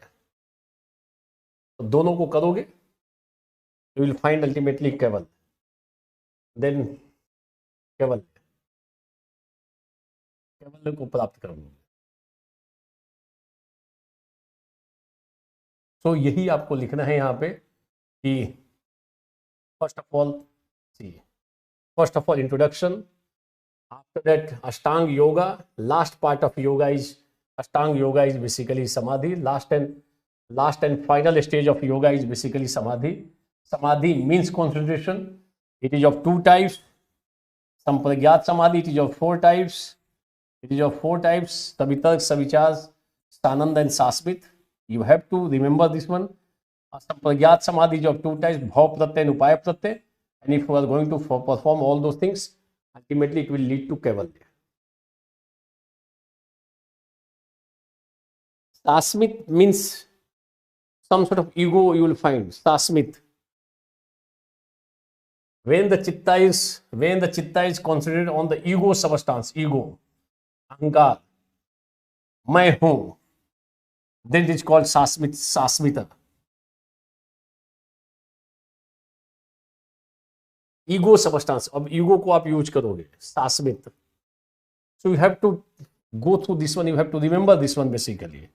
तो दोनों को करोगे you will find ultimately केवल. then केवल को प्राप्त करोगे. तो यही आपको लिखना है यहाँ पे कि first of all introduction. After that ashtanga yoga. Last part of yoga is ashtanga yoga is basically samadhi. Last and final stage of yoga is basically samadhi. Samadhi means concentration. It is of two types. Sampragyat samadhi, it is of four types. Savitark, Savichar, Sananda and Sasmit. You have to remember this one. Sampragyat samadhi is of two types, bhav pratyay and upaya pratyay. And if you are going to perform all those things, ultimately it will lead to kaivalya. Sasmit means some sort of ego you will find. Sasmit. When the chitta is concentrated on the ego substance, ego, ahankar, मैं हूं, then it is called sasmita. Ego substance, अब ego को आप use करोगे, sasmita. So you have to go through this one, you have to remember this one basically,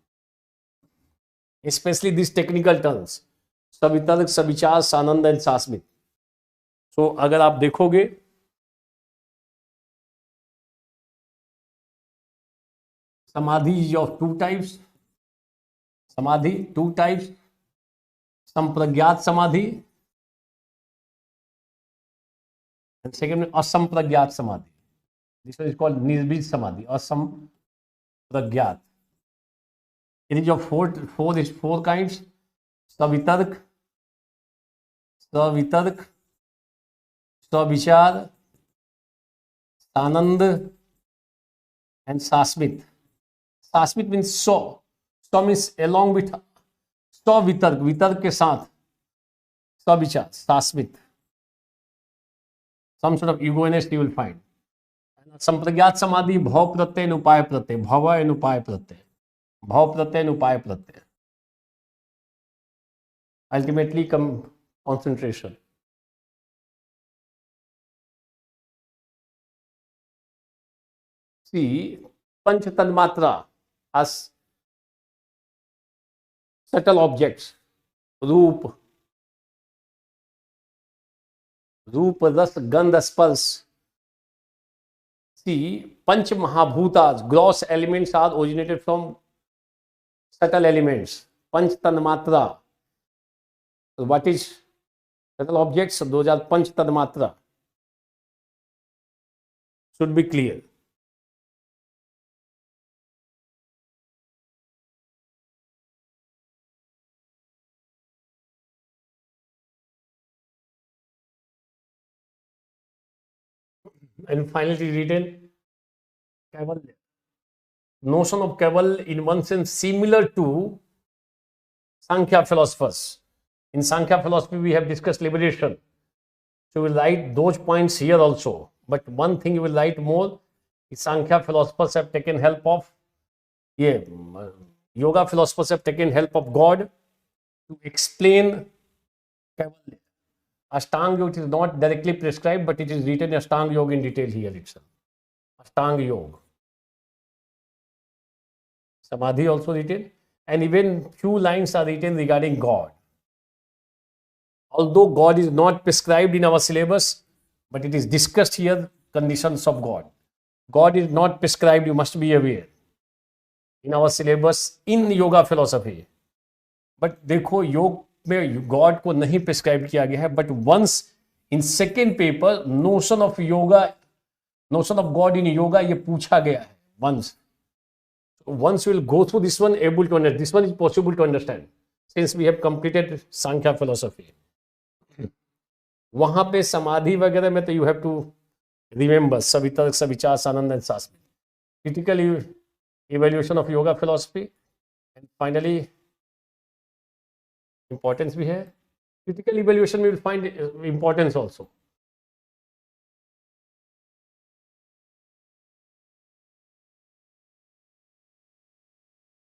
specially this technical terms, savitarka, savichara, sananda and sasmita. So अगर आप देखोगे samadhi of two types, samadhi two types, samprajnata samadhi and second asampragyat samadhi. This one is called nirbij samadhi, asampragyat. It is of four kinds: savitark, savichar, sanand and sasmit. Sasmit means so means along with vitark, vitark के साथ savichar, sasmit. Some sort of egoness you will find. Sampragyat samadhi, bhav pratyay and upaya pratyay, bhava and upaya pratyay, bhav pratyay and upaya pratyay. Ultimately come concentration. See, panch tanmatra as subtle objects, रूप, रस, गंध, स्पर्श. See, Panch Mahabhutas, gross elements are originated from subtle elements. Panch Tanmatra. So what is subtle objects? So those are Panch Tanmatra. Should be clear. And finally written Kaivalya. Notion of Kaivalya in one sense similar to Sankhya philosophers. In Sankhya philosophy we have discussed liberation. So we will write those points here also. But one thing you will write more is Sankhya philosophers have taken help of, yoga philosophers have taken help of God to explain Kaivalya. Ashtanga Yoga is not directly prescribed, but it is written Ashtanga Yoga in detail here itself. Ashtanga Yoga. Samadhi also written, and even few lines are written regarding God. Although God is not prescribed in our syllabus, but it is discussed here, conditions of God. God is not prescribed, you must be aware, in our syllabus in yoga philosophy. But देखो योग में God को नहीं prescribe किया गया है, but once in second paper notion of yoga, notion of God in yoga ये पूछा गया है. once we will go through this one, able to understand, this one is possible to understand since we have completed Sankhya philosophy. वहां पे समाधि वगैरह में तो you have to remember savitarka, savichara, sananda and sasmita. Critical evaluation of yoga philosophy. And finally importance भी है. Critical evaluation में will find importance also.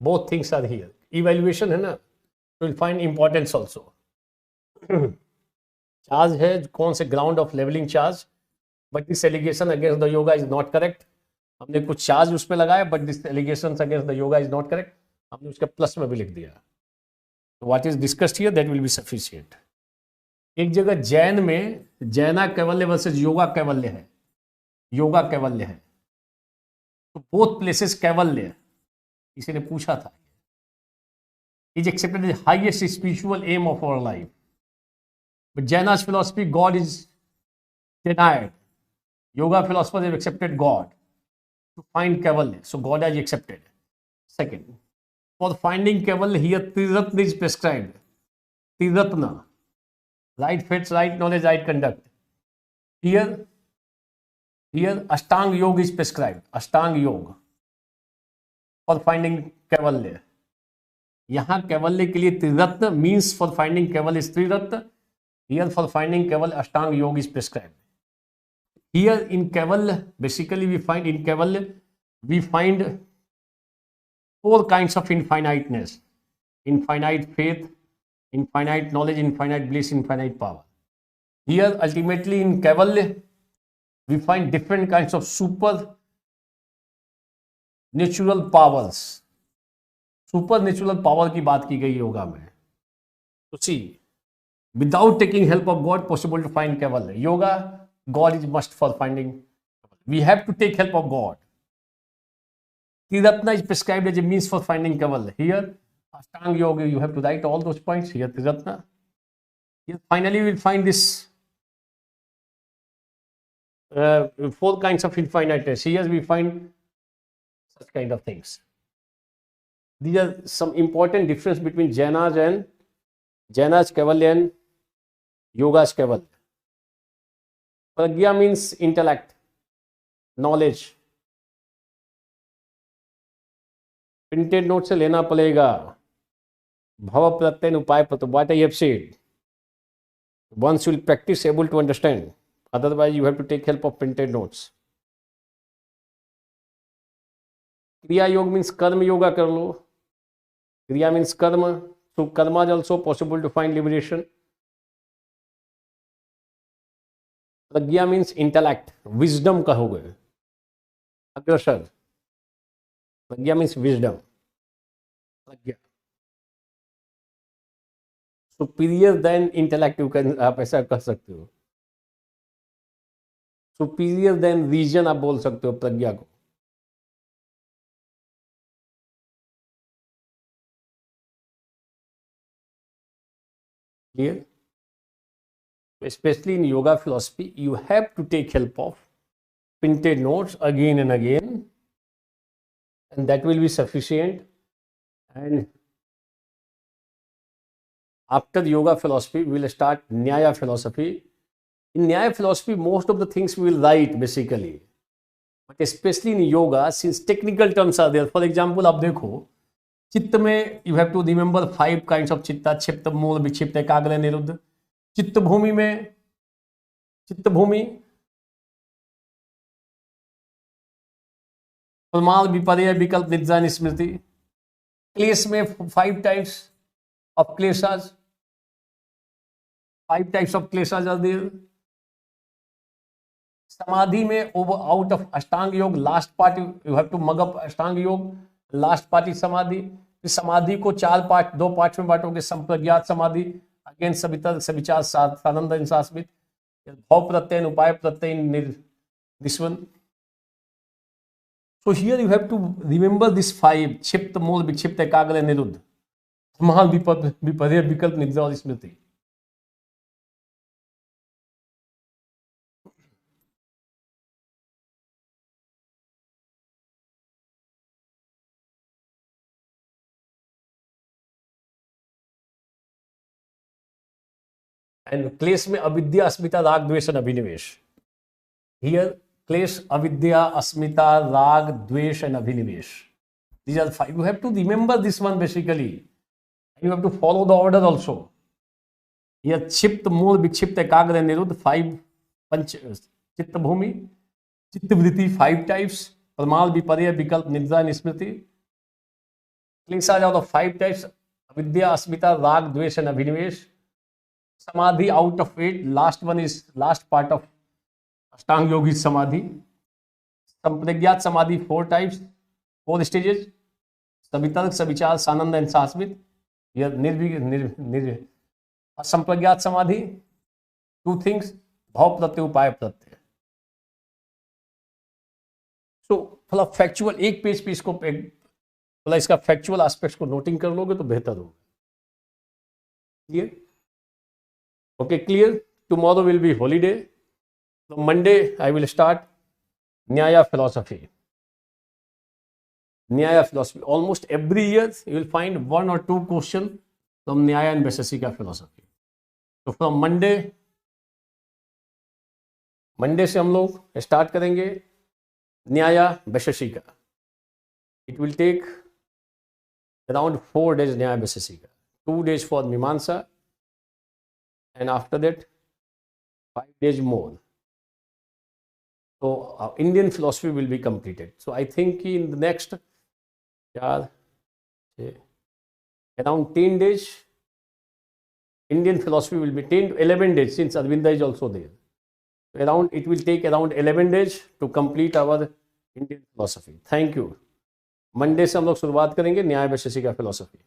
Both things are here. Evaluation है ना, will find importance also. Charge है कौन से ground of leveling charge, but this allegation against the yoga is not correct. हमने कुछ चार्ज उस पर लगाया, but this allegation against the yoga is not correct. हमने उसके प्लस में भी लिख दिया. What is discussed here that will be sufficient. एक जगह जैन में जैना कैवल्य वर्सेज योगा कैवल्य है, योगा कैवल्य है. तो बोथ प्लेसेस कैवल्य, किसी ने पूछा था. is accepted as highest spiritual aim of our life. But Jaina's philosophy, God is denied. Yoga philosophers have accepted God to find Kaivalya. So God has accepted. Second, for finding Kaivalya, here Triratna is prescribed. Triratna, right faith, right knowledge, right conduct. Here Ashtanga Yoga is prescribed. Ashtanga Yoga for finding Kaivalya. यहाँ कैवल्य के लिए त्रिरत्न means for finding Kaivalya is त्रिरत्न. Here for finding कैवल्य अष्टांग योग is prescribed. Here in Kaivalya basically we find in kaivalya we find four kinds of infiniteness: infinite faith, infinite knowledge, infinite bliss, infinite power. Here ultimately in kaivalya we find different kinds of super natural powers. Super natural power की बात की गई योगा में. तो see, without taking help of God possible to find kaivalya. Yoga, God is must for finding. We have to take help of God. Triratna is prescribed as a means for finding Kaivalya. Here, Ashtanga Yoga, you have to write all those points. Here, Triratna. Here, finally, we will find this four kinds of infiniteness. Here, we find such kind of things. These are some important difference between Jainas Kaivalya and Yoga's Kaivalya. Pragya means intellect, knowledge. Printed note से लेना पड़ेगा. Bhava pratyay upaya prato. What I have said. Once you will practice, able to understand. Otherwise, you have to take help of printed notes. Kriya yoga means karma yoga कर लो. Kriya means karma. So karma is also possible to find liberation. Pragya means intellect, wisdom कहोगे. अग्रसर. Pragya means wisdom. Pragya. Superior than intellect, you can आप ऐसा कह सकते हो. Superior than reason आप बोल सकते हो प्रज्ञा को. Clear? Especially in yoga philosophy, you have to take help of printed notes again and again, and that will be sufficient. And after yoga philosophy, we will start Nyaya philosophy. In Nyaya philosophy, most of the things we will write basically, but especially in yoga, since technical terms are there. For example, आप देखो चित्त में you have to remember 5 kinds of chitta: kshipta, मूल, विक्षिप्त, एकाग्र, निरुद्ध. चित्त भूमि में चित्त भूमि, प्रमाद, विपर्य, विकल्प, निद्रा, स्मृति. क्लेश में 5 types of kleshas. 5 types of kleshas are there. समाधि में over out of ashtanga yoga, last part you have to mug up ashtanga yoga. Last part is समाधि. समाधि को 2 पार्ट में बांटोगे: संप्रज्ञात समाधि, अगेन सवितर्क, सविचार, सानंद, इंसास्मित, भाव प्रत्यय, उपाय प्रत्यय, this one. So here you have to remember this 5: क्षिप्त, मूल, विक्षिप्त, एकाग्र, निरुद्ध, प्रमाद, विपर्य, विकल्प, निद्रा और स्मृति. And क्लेश में अविद्या, अस्मिता, राग, द्वेष and अभिनिवेश. Here क्लेश, अविद्या, अस्मिता, राग, द्वेष and अभिनिवेश. These are 5. You have to remember this one basically. You have to follow the order also. Here क्षिप्त, मूल, विक्षिप्त, एकाग्र, निरुद्ध 5 पंच. चित्त भूमि, चित्त वृत्ति 5 types: प्रमाद, विपर्य, विकल्प, निद्रा and स्मृति. क्लेश are out of 5 types: अविद्या, अस्मिता, राग, द्वेष and अभिनिवेश. Samadhi out of 8, last one is last part of Ashtanga Yoga is Samadhi. Sampragyat Samadhi 4 types, 4 stages: Savitark, Savichar, Sananda and Sasmit. Here Sampragyat Samadhi, 2 things: Bhav Pratyay, Upaya Pratyay. So थोड़ा factual एक page पे इसको थोड़ा इसका factual aspects को noting कर लोगे तो बेहतर होगा. Clear? Okay, clear. Tomorrow will be holiday. So Monday I will start Nyaya philosophy. Nyaya philosophy. Almost every year you will find one or two questions from Nyaya and Vaisheshika philosophy. तो from Monday से हम लोग start करेंगे Nyaya Vaisheshika. It will take around 4 days Nyaya Vaisheshika, 2 days for मीमांसा, and after that 5 days more. So Indian philosophy will be completed. So I think in the next around 10 days Indian philosophy will be 10 to 11 days, since Arvinda is also there. It will take around 11 days to complete our Indian philosophy. Thank you. Monday से हम लोग शुरुआत करेंगे न्याय Vaisheshika philosophy.